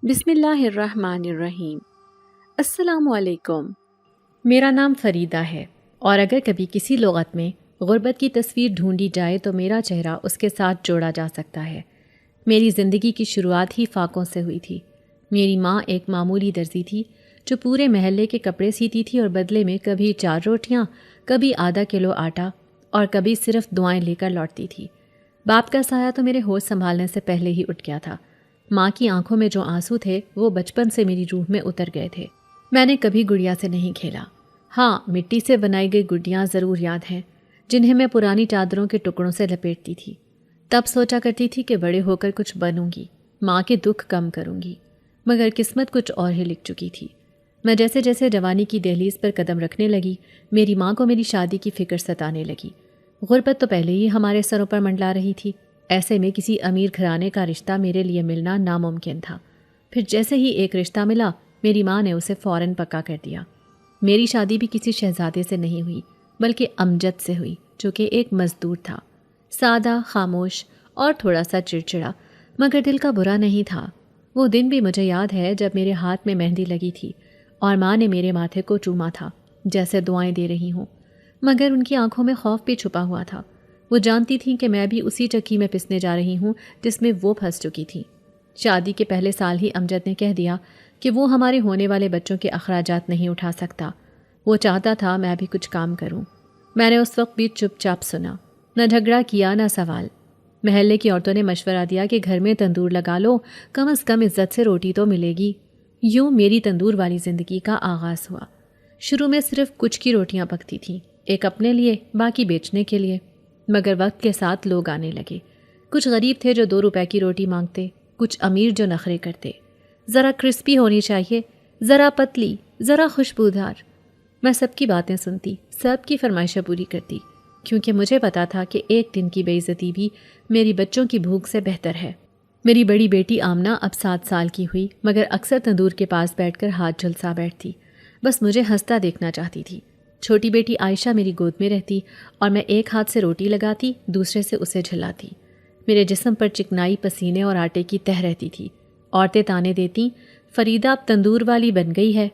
بسم اللہ الرحمن الرحیم۔ السلام علیکم۔ میرا نام فریدہ ہے اور اگر کبھی کسی لغت میں غربت کی تصویر ڈھونڈی جائے تو میرا چہرہ اس کے ساتھ جوڑا جا سکتا ہے۔ میری زندگی کی شروعات ہی فاقوں سے ہوئی تھی۔ میری ماں ایک معمولی درزی تھی جو پورے محلے کے کپڑے سیتی تھی اور بدلے میں کبھی 4 روٹیاں، کبھی آدھا کلو آٹا اور کبھی صرف دعائیں لے کر لوٹتی تھی۔ باپ کا سایہ تو میرے ہوش سنبھالنے سے پہلے ہی اٹھ گیا تھا۔ ماں کی آنکھوں میں جو آنسو تھے وہ بچپن سے میری روح میں اتر گئے تھے۔ میں نے کبھی گڑیا سے نہیں کھیلا۔ ہاں، مٹی سے بنائی گئی گڈیاں ضرور یاد ہیں جنہیں میں پرانی چادروں کے ٹکڑوں سے لپیٹتی تھی۔ تب سوچا کرتی تھی کہ بڑے ہو کر کچھ بنوں گی، ماں کے دکھ کم کروں گی، مگر قسمت کچھ اور ہی لکھ چکی تھی۔ میں جیسے جیسے جوانی کی دہلیز پر قدم رکھنے لگی، میری ماں کو میری شادی کی فکر ستانے لگی۔ غربت تو پہلے ہی ہمارے سروں پر منڈلا رہی تھی، ایسے میں کسی امیر گھرانے کا رشتہ میرے لیے ملنا ناممکن تھا۔ پھر جیسے ہی ایک رشتہ ملا، میری ماں نے اسے فوراً پکا کر دیا۔ میری شادی بھی کسی شہزادے سے نہیں ہوئی بلکہ امجد سے ہوئی، جو کہ ایک مزدور تھا، سادہ، خاموش اور تھوڑا سا چڑچڑا، مگر دل کا برا نہیں تھا۔ وہ دن بھی مجھے یاد ہے جب میرے ہاتھ میں مہندی لگی تھی اور ماں نے میرے ماتھے کو چوما تھا جیسے دعائیں دے رہی ہوں، مگر ان کی آنکھوں میں خوف بھی چھپا ہوا تھا۔ وہ جانتی تھیں کہ میں بھی اسی چکی میں پسنے جا رہی ہوں جس میں وہ پھنس چکی تھی۔ شادی کے پہلے سال ہی امجد نے کہہ دیا کہ وہ ہمارے ہونے والے بچوں کے اخراجات نہیں اٹھا سکتا۔ وہ چاہتا تھا میں بھی کچھ کام کروں۔ میں نے اس وقت بھی چپ چاپ سنا، نہ جھگڑا کیا نہ سوال۔ محلے کی عورتوں نے مشورہ دیا کہ گھر میں تندور لگا لو، کم از کم عزت سے روٹی تو ملے گی۔ یوں میری تندور والی زندگی کا آغاز ہوا۔ شروع میں صرف کچھ کی روٹیاں پکتی تھیں، ایک اپنے لیے، باقی بیچنے کے لیے، مگر وقت کے ساتھ لوگ آنے لگے۔ کچھ غریب تھے جو 2 روپے کی روٹی مانگتے، کچھ امیر جو نخرے کرتے، ذرا کرسپی ہونی چاہیے، ذرا پتلی، ذرا خوشبودار۔ میں سب کی باتیں سنتی، سب کی فرمائشیں پوری کرتی، کیونکہ مجھے پتا تھا کہ ایک دن کی بے عزتی بھی میری بچوں کی بھوک سے بہتر ہے۔ میری بڑی بیٹی آمنہ اب 7 سال کی ہوئی، مگر اکثر تندور کے پاس بیٹھ کر ہاتھ جھلسا بیٹھتی، بس مجھے ہنستا دیکھنا چاہتی تھی۔ چھوٹی بیٹی عائشہ میری گود میں رہتی اور میں ایک ہاتھ سے روٹی لگاتی، دوسرے سے اسے جھلاتی۔ میرے جسم پر چکنائی، پسینے اور آٹے کی تہ رہتی تھی۔ عورتیں تانے دیتی، فریدہ اب تندور والی بن گئی ہے،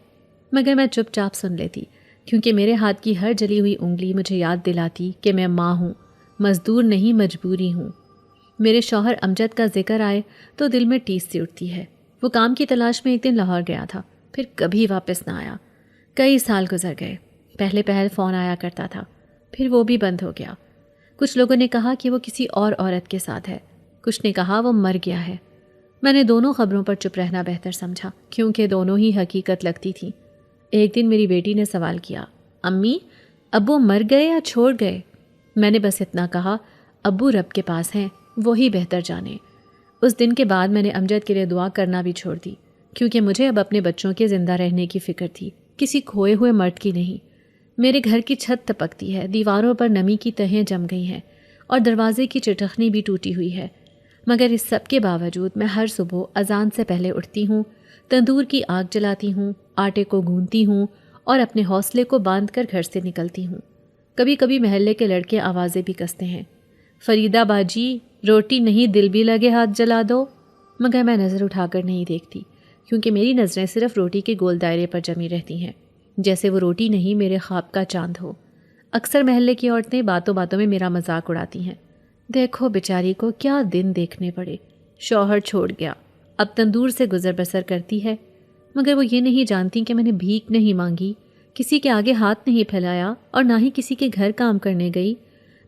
مگر میں چپ چاپ سن لیتی، کیونکہ میرے ہاتھ کی ہر جلی ہوئی انگلی مجھے یاد دلاتی کہ میں ماں ہوں، مزدور نہیں، مجبوری ہوں۔ میرے شوہر امجد کا ذکر آئے تو دل میں ٹیس سی اٹھتی ہے۔ وہ کام کی تلاش میں ایک دن لاہور گیا تھا، پھر کبھی واپس نہ آیا۔ کئی سال گزر گئے۔ پہلے پہل فون آیا کرتا تھا، پھر وہ بھی بند ہو گیا۔ کچھ لوگوں نے کہا کہ وہ کسی اور عورت کے ساتھ ہے، کچھ نے کہا وہ مر گیا ہے۔ میں نے دونوں خبروں پر چپ رہنا بہتر سمجھا، کیونکہ دونوں ہی حقیقت لگتی تھیں۔ ایک دن میری بیٹی نے سوال کیا، امی، ابو مر گئے یا چھوڑ گئے؟ میں نے بس اتنا کہا، ابو رب کے پاس ہیں، وہی بہتر جانے۔ اس دن کے بعد میں نے امجد کے لیے دعا کرنا بھی چھوڑ دی، کیونکہ مجھے اب اپنے بچوں کے زندہ رہنے کی فکر تھی، کسی کھوئے ہوئے مرد کی نہیں۔ میرے گھر کی چھت تپکتی ہے، دیواروں پر نمی کی تہیں جم گئی ہیں اور دروازے کی چٹخنی بھی ٹوٹی ہوئی ہے، مگر اس سب کے باوجود میں ہر صبح اذان سے پہلے اٹھتی ہوں، تندور کی آگ جلاتی ہوں، آٹے کو گوندتی ہوں اور اپنے حوصلے کو باندھ کر گھر سے نکلتی ہوں۔ کبھی کبھی محلے کے لڑکے آوازیں بھی کستے ہیں، فریدہ باجی روٹی نہیں، دل بھی لگے ہاتھ جلا دو، مگر میں نظر اٹھا کر نہیں دیکھتی، کیونکہ میری نظریں صرف روٹی کے گول دائرے پر جمی رہتی ہیں، جیسے وہ روٹی نہیں میرے خواب کا چاند ہو۔ اکثر محلے کی عورتیں باتوں باتوں میں میرا مذاق اڑاتی ہیں، دیکھو بیچاری کو کیا دن دیکھنے پڑے، شوہر چھوڑ گیا، اب تندور سے گزر بسر کرتی ہے، مگر وہ یہ نہیں جانتی کہ میں نے بھیک نہیں مانگی، کسی کے آگے ہاتھ نہیں پھیلایا اور نہ ہی کسی کے گھر کام کرنے گئی۔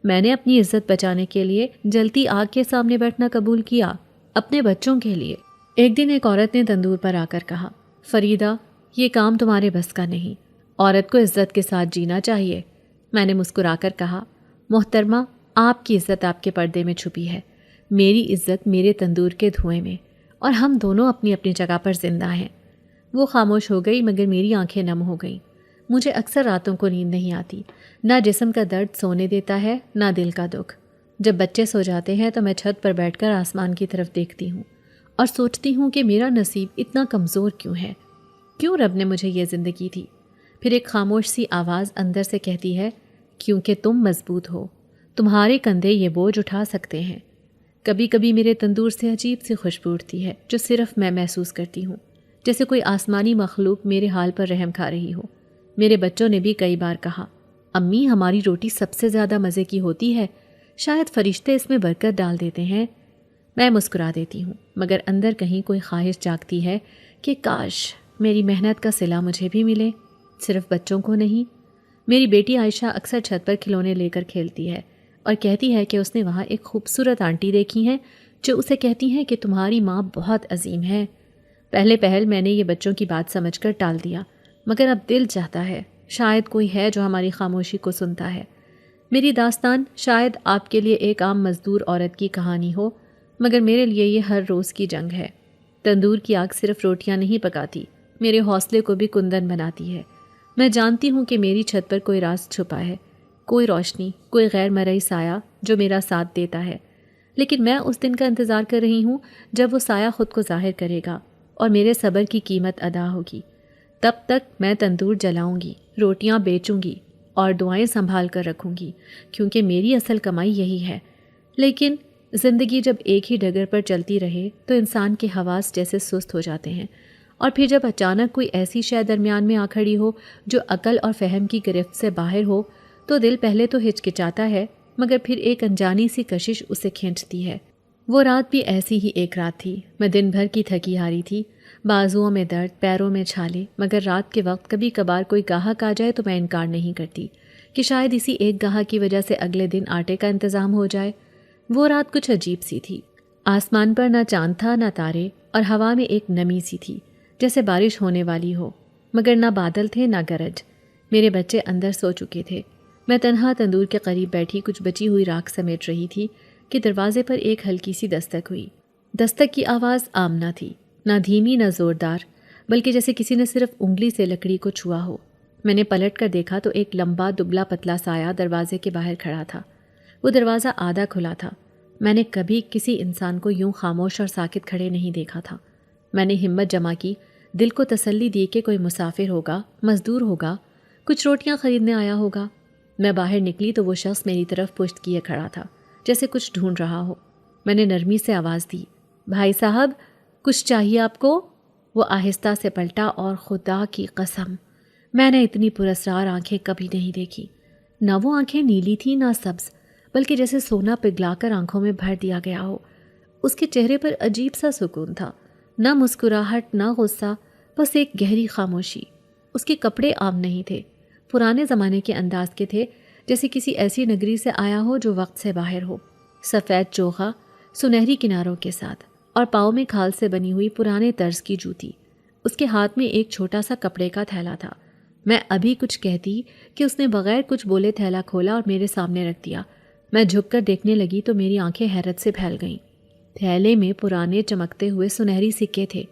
میں نے اپنی عزت بچانے کے لیے جلتی آگ کے سامنے بیٹھنا قبول کیا، اپنے بچوں کے لیے۔ ایک دن ایک عورت نے تندور پر آ کر کہا، فریدہ، یہ کام تمہارے بس کا نہیں، عورت کو عزت کے ساتھ جینا چاہیے۔ میں نے مسکرا کر کہا، محترمہ، آپ کی عزت آپ کے پردے میں چھپی ہے، میری عزت میرے تندور کے دھوئیں میں، اور ہم دونوں اپنی اپنی جگہ پر زندہ ہیں۔ وہ خاموش ہو گئی، مگر میری آنکھیں نم ہو گئیں۔ مجھے اکثر راتوں کو نیند نہیں آتی، نہ جسم کا درد سونے دیتا ہے، نہ دل کا دکھ۔ جب بچے سو جاتے ہیں تو میں چھت پر بیٹھ کر آسمان کی طرف دیکھتی ہوں اور سوچتی ہوں کہ میرا نصیب اتنا کمزور کیوں ہے، کیوں رب نے مجھے یہ زندگی دی۔ پھر ایک خاموش سی آواز اندر سے کہتی ہے، کیونکہ تم مضبوط ہو، تمہارے کندھے یہ بوجھ اٹھا سکتے ہیں۔ کبھی کبھی میرے تندور سے عجیب سی خوشبو اٹھتی ہے جو صرف میں محسوس کرتی ہوں، جیسے کوئی آسمانی مخلوق میرے حال پر رحم کھا رہی ہو۔ میرے بچوں نے بھی کئی بار کہا، امی ہماری روٹی سب سے زیادہ مزے کی ہوتی ہے، شاید فرشتے اس میں برکت ڈال دیتے ہیں۔ میں مسکرا دیتی ہوں، مگر اندر کہیں کوئی خواہش جاگتی ہے کہ کاش میری محنت کا صلہ مجھے بھی ملے، صرف بچوں کو نہیں۔ میری بیٹی عائشہ اکثر چھت پر کھلونے لے کر کھیلتی ہے اور کہتی ہے کہ اس نے وہاں ایک خوبصورت آنٹی دیکھی ہیں جو اسے کہتی ہیں کہ تمہاری ماں بہت عظیم ہے۔ پہلے پہل میں نے یہ بچوں کی بات سمجھ کر ٹال دیا، مگر اب دل چاہتا ہے شاید کوئی ہے جو ہماری خاموشی کو سنتا ہے۔ میری داستان شاید آپ کے لیے ایک عام مزدور عورت کی کہانی ہو، مگر میرے لیے یہ ہر روز کی جنگ ہے۔ تندور کی آگ صرف روٹیاں نہیں پکاتی، میرے حوصلے کو بھی کندن بناتی ہے۔ میں جانتی ہوں کہ میری چھت پر کوئی راز چھپا ہے، کوئی روشنی، کوئی غیر مرئی سایہ جو میرا ساتھ دیتا ہے، لیکن میں اس دن کا انتظار کر رہی ہوں جب وہ سایہ خود کو ظاہر کرے گا اور میرے صبر کی قیمت ادا ہوگی۔ تب تک میں تندور جلاؤں گی، روٹیاں بیچوں گی اور دعائیں سنبھال کر رکھوں گی، کیونکہ میری اصل کمائی یہی ہے۔ لیکن زندگی جب ایک ہی ڈگر پر چلتی رہے تو انسان کے حواس جیسے سست ہو جاتے ہیں، اور پھر جب اچانک کوئی ایسی شے درمیان میں آ کھڑی ہو جو عقل اور فہم کی گرفت سے باہر ہو تو دل پہلے تو ہچکچاتا ہے، مگر پھر ایک انجانی سی کشش اسے کھینچتی ہے۔ وہ رات بھی ایسی ہی ایک رات تھی۔ میں دن بھر کی تھکی ہاری تھی، بازوؤں میں درد، پیروں میں چھالے، مگر رات کے وقت کبھی کبھار کوئی گاہک آ جائے تو میں انکار نہیں کرتی کہ شاید اسی ایک گاہک کی وجہ سے اگلے دن آٹے کا انتظام ہو جائے۔ وہ رات کچھ عجیب سی تھی۔ آسمان پر نہ چاند تھا نہ تارے، اور ہوا میں ایک نمی سی تھی جیسے بارش ہونے والی ہو، مگر نہ بادل تھے نہ گرج۔ میرے بچے اندر سو چکے تھے۔ میں تنہا تندور کے قریب بیٹھی کچھ بچی ہوئی راکھ سمیٹ رہی تھی کہ دروازے پر ایک ہلکی سی دستک ہوئی۔ دستک کی آواز عام نہ تھی، نہ دھیمی نہ زوردار، بلکہ جیسے کسی نے صرف انگلی سے لکڑی کو چھوا ہو۔ میں نے پلٹ کر دیکھا تو ایک لمبا دبلا پتلا سایہ دروازے کے باہر کھڑا تھا۔ وہ دروازہ آدھا کھلا تھا۔ میں نے کبھی کسی انسان کو یوں خاموش اور ساکت کھڑے نہیں دیکھا تھا۔ میں نے ہمت جمع کی، دل کو تسلی دی کہ کوئی مسافر ہوگا، مزدور ہوگا، کچھ روٹیاں خریدنے آیا ہوگا۔ میں باہر نکلی تو وہ شخص میری طرف پشت کیے کھڑا تھا، جیسے کچھ ڈھونڈ رہا ہو۔ میں نے نرمی سے آواز دی، بھائی صاحب کچھ چاہیے آپ کو؟ وہ آہستہ سے پلٹا اور خدا کی قسم میں نے اتنی پراسرار آنکھیں کبھی نہیں دیکھی۔ نہ وہ آنکھیں نیلی تھیں نہ سبز، بلکہ جیسے سونا پگھلا کر آنکھوں میں بھر دیا گیا ہو۔ اس کے چہرے پر عجیب سا سکون تھا، نہ مسکراہٹ نہ غصہ، بس ایک گہری خاموشی۔ اس کے کپڑے عام نہیں تھے، پرانے زمانے کے انداز کے تھے، جیسے کسی ایسی نگری سے آیا ہو جو وقت سے باہر ہو۔ سفید چوغا سنہری کناروں کے ساتھ، اور پاؤں میں کھال سے بنی ہوئی پرانے طرز کی جوتی۔ اس کے ہاتھ میں ایک چھوٹا سا کپڑے کا تھیلا تھا۔ میں ابھی کچھ کہتی کہ اس نے بغیر کچھ بولے تھیلا کھولا اور میرے سامنے رکھ دیا۔ میں جھک کر دیکھنے لگی تو میری آنکھیں حیرت سے پھیل گئیں۔ تھیلے میں پرانے چمکتے ہوئے سنہری سکے تھے۔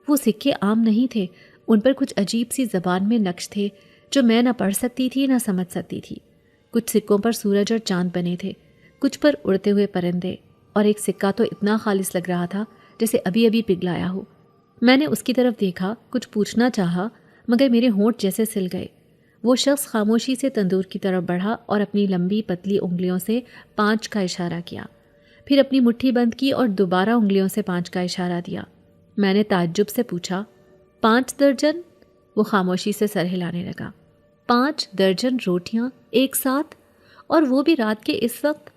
وہ سکے عام نہیں تھے، ان پر کچھ عجیب سی زبان میں نقش تھے جو میں نہ پڑھ سکتی تھی نہ سمجھ سکتی تھی۔ کچھ سکوں پر سورج اور چاند بنے تھے، کچھ پر اڑتے ہوئے پرندے، اور ایک سکہ تو اتنا خالص لگ رہا تھا جیسے ابھی ابھی پگھلایا ہو۔ میں نے اس کی طرف دیکھا، کچھ پوچھنا چاہا، مگر میرے ہونٹ جیسے سل گئے۔ وہ شخص خاموشی سے تندور کی طرف بڑھا اور اپنی لمبی پتلی انگلیوں سے 5 کا اشارہ کیا، پھر اپنی مٹھی بند کی اور دوبارہ انگلیوں سے 5 کا اشارہ دیا۔ میں نے تعجب سے پوچھا، 5 درجن؟ وہ خاموشی سے سر ہلانے لگا۔ 5 درجن روٹیاں ایک ساتھ، اور وہ بھی رات کے اس وقت؟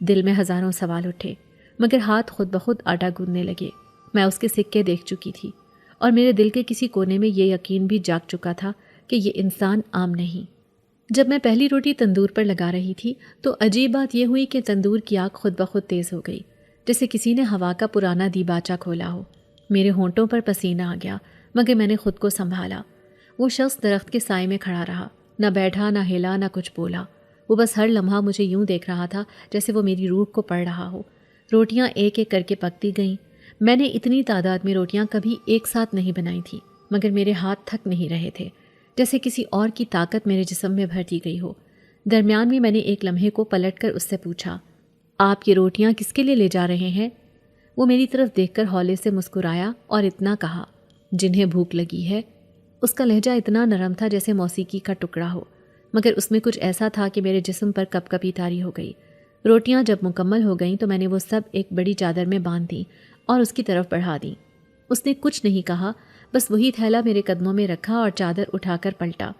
دل میں ہزاروں سوال اٹھے، مگر ہاتھ خود بخود آٹا گوندنے لگے۔ میں اس کے سکے دیکھ چکی تھی، اور میرے دل کے کسی کونے میں یہ یقین بھی جاگ چکا تھا کہ یہ انسان عام نہیں۔ جب میں پہلی روٹی تندور پر لگا رہی تھی تو عجیب بات یہ ہوئی کہ تندور کی آگ خود بخود تیز ہو گئی، جیسے کسی نے ہوا کا پرانا دیباچہ کھولا ہو۔ میرے ہونٹوں پر پسینہ آ گیا، مگر میں نے خود کو سنبھالا۔ وہ شخص درخت کے سائے میں کھڑا رہا، نہ بیٹھا نہ ہلا نہ کچھ بولا۔ وہ بس ہر لمحہ مجھے یوں دیکھ رہا تھا جیسے وہ میری روح کو پڑھ رہا ہو۔ روٹیاں ایک ایک کر کے پکتی گئیں۔ میں نے اتنی تعداد میں روٹیاں کبھی ایک ساتھ نہیں بنائی تھیں، مگر میرے ہاتھ تھک نہیں رہے تھے، جیسے کسی اور کی طاقت میرے جسم میں بھر دی گئی ہو۔ درمیان میں نے ایک لمحے کو پلٹ کر اس سے پوچھا، آپ یہ روٹیاں کس کے لیے لے جا رہے ہیں؟ وہ میری طرف دیکھ کر ہولے سے مسکرایا اور اتنا کہا، جنہیں بھوک لگی ہے۔ اس کا لہجہ اتنا نرم تھا جیسے موسیقی کا ٹکڑا ہو، مگر اس میں کچھ ایسا تھا کہ میرے جسم پر کپ کپی طاری ہو گئی۔ روٹیاں جب مکمل ہو گئیں تو میں نے وہ سب ایک بڑی چادر میں باندھ دیں اور اس کی طرف بڑھا دیں۔ اس نے کچھ نہیں کہا، بس وہی تھیلا میرے قدموں میں رکھا اور چادر اٹھا کر پلٹا۔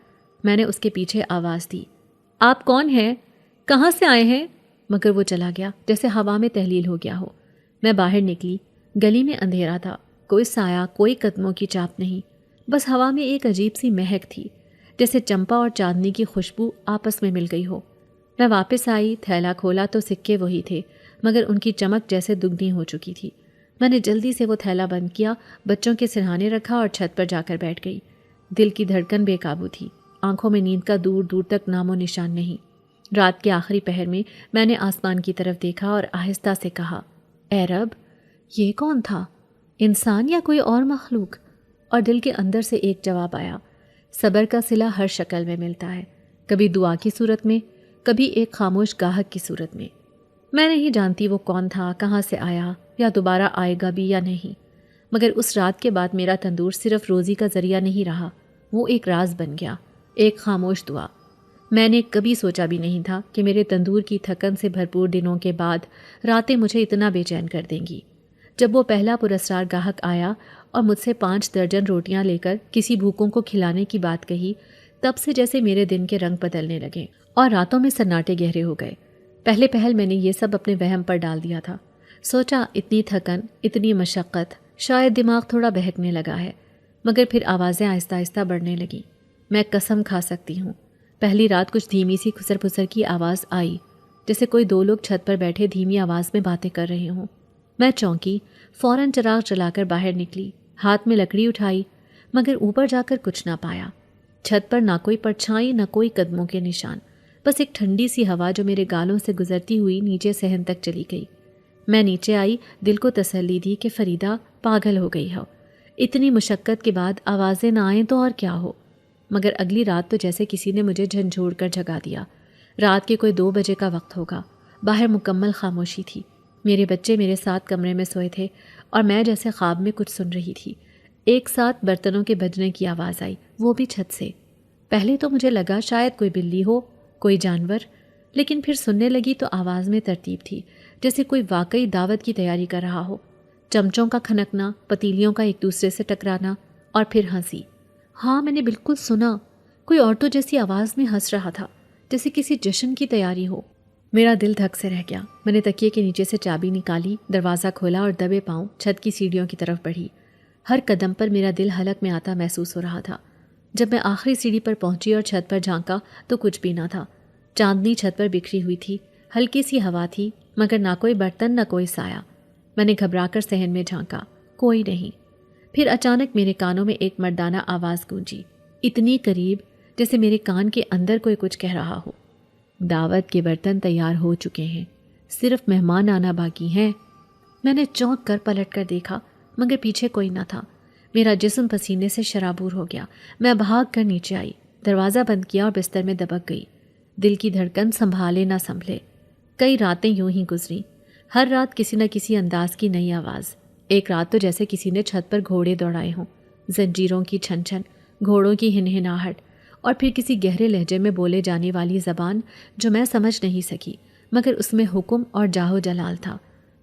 میں نے اس کے پیچھے آواز دی، آپ کون ہیں؟ کہاں سے آئے ہیں؟ مگر وہ چلا گیا جیسے ہوا میں تحلیل ہو گیا ہو۔ میں باہر نکلی، گلی میں اندھیرا تھا، کوئی سایہ، کوئی قدموں کی چاپ نہیں، بس ہوا میں ایک عجیب سی مہک تھی، جیسے چمپا اور چاندنی کی خوشبو آپس میں مل گئی ہو۔ میں واپس آئی، تھیلا کھولا تو سکے وہی تھے، مگر ان کی چمک جیسے دگنی ہو چکی تھی۔ میں نے جلدی سے وہ تھیلا بند کیا، بچوں کے سرہانے رکھا اور چھت پر جا کر بیٹھ گئی۔ دل کی دھڑکن بے قابو تھی، آنکھوں میں نیند کا دور دور تک نام و نشان نہیں۔ رات کے آخری پہر میں نے آسمان کی طرف دیکھا اور آہستہ سے کہا، اے رب، یہ کون تھا؟ انسان یا کوئی اور مخلوق؟ اور دل کے اندر سے ایک جواب آیا، صبر کا صلہ ہر شکل میں ملتا ہے، کبھی دعا کی صورت میں، کبھی ایک خاموش گاہک کی صورت میں۔ میں نہیں جانتی وہ کون تھا، کہاں سے آیا، یا دوبارہ آئے گا بھی یا نہیں، مگر اس رات کے بعد میرا تندور صرف روزی کا ذریعہ نہیں رہا، وہ ایک راز بن گیا، ایک خاموش دعا۔ میں نے کبھی سوچا بھی نہیں تھا کہ میرے تندور کی تھکن سے بھرپور دنوں کے بعد راتیں مجھے اتنا بے چین کر دیں گی۔ جب وہ پہلا پراسرار گاہک آیا اور مجھ سے 5 درجن روٹیاں لے کر کسی بھوکوں کو کھلانے کی بات کہی، تب سے جیسے میرے دن کے رنگ بدلنے لگے اور راتوں میں سناٹے گہرے ہو گئے۔ پہلے پہل میں نے یہ سب اپنے وہم پر ڈال دیا تھا، سوچا اتنی تھکن، اتنی مشقت، شاید دماغ تھوڑا بہکنے لگا ہے، مگر پھر آوازیں آہستہ آہستہ بڑھنے لگیں۔ میں قسم کھا سکتی ہوں، پہلی رات کچھ دھیمی سی خسر پھسر کی آواز آئی، جیسے کوئی 2 لوگ چھت پر بیٹھے دھیمی آواز میں باتیں کر رہے ہوں۔ میں چونکی، فوراً چراغ جلا کر باہر نکلی، ہاتھ میں لکڑی اٹھائی، مگر اوپر جا کر کچھ نہ پایا۔ چھت پر نہ کوئی پرچھائی، نہ کوئی قدموں کے نشان، بس ایک ٹھنڈی سی ہوا جو میرے گالوں سے گزرتی ہوئی نیچے صحن تک چلی گئی۔ میں نیچے آئی، دل کو تسلی دی کہ فریدہ پاگل ہو گئی ہو، اتنی مشقت کے بعد آوازیں نہ آئیں تو اور کیا ہو۔ مگر اگلی رات تو جیسے کسی نے مجھے جھنجھوڑ کر جگا دیا۔ رات کے کوئی 2 بجے کا وقت ہوگا، باہر مکمل خاموشی تھی، میرے بچے میرے ساتھ کمرے میں سوئے تھے اور میں جیسے خواب میں کچھ سن رہی تھی۔ ایک ساتھ برتنوں کے بجنے کی آواز آئی، وہ بھی چھت سے۔ پہلے تو مجھے لگا شاید کوئی بلی ہو، کوئی جانور، لیکن پھر سننے لگی تو آواز میں ترتیب تھی، جیسے کوئی واقعی دعوت کی تیاری کر رہا ہو۔ چمچوں کا کھنکنا، پتیلیوں کا ایک دوسرے سے ٹکرانا، اور پھر ہنسی۔ ہاں، میں نے بالکل سنا، کوئی عورتوں جیسی آواز میں ہنس رہا تھا، جیسے کسی جشن کی تیاری ہو۔ میرا دل دھک سے رہ گیا۔ میں نے تکیے کے نیچے سے چابی نکالی، دروازہ کھولا اور دبے پاؤں چھت کی سیڑھیوں کی طرف بڑھی۔ ہر قدم پر میرا دل حلق میں آتا محسوس ہو رہا تھا۔ جب میں آخری سیڑھی پر پہنچی اور چھت پر جھانکا تو کچھ بھی نہ تھا۔ چاندنی چھت پر بکھری ہوئی تھی، ہلکی سی ہوا تھی، مگر نہ کوئی برتن، نہ کوئی سایہ۔ میں نے گھبرا کر صحن میں جھانکا، کوئی نہیں۔ پھر اچانک میرے کانوں میں ایک مردانہ آواز گونجی، اتنی قریب جیسے میرے کان کے اندر کوئی کچھ کہہ رہا ہو، دعوت کے برتن تیار ہو چکے ہیں، صرف مہمان آنا باقی ہیں۔ میں نے چونک کر پلٹ کر دیکھا، مگر پیچھے کوئی نہ تھا۔ میرا جسم پسینے سے شرابور ہو گیا۔ میں بھاگ کر نیچے آئی، دروازہ بند کیا اور بستر میں دبک گئی۔ دل کی دھڑکن سنبھالے نہ سنبھلے۔ کئی راتیں یوں ہی گزری، ہر رات کسی نہ کسی انداز کی نئی آواز۔ ایک رات تو جیسے کسی نے چھت پر گھوڑے دوڑائے ہوں، زنجیروں کی چھن چھن، گھوڑوں کی ہنہناہٹ، اور پھر کسی گہرے لہجے میں بولے جانے والی زبان جو میں سمجھ نہیں سکی، مگر اس میں حکم اور جاہ و جلال تھا۔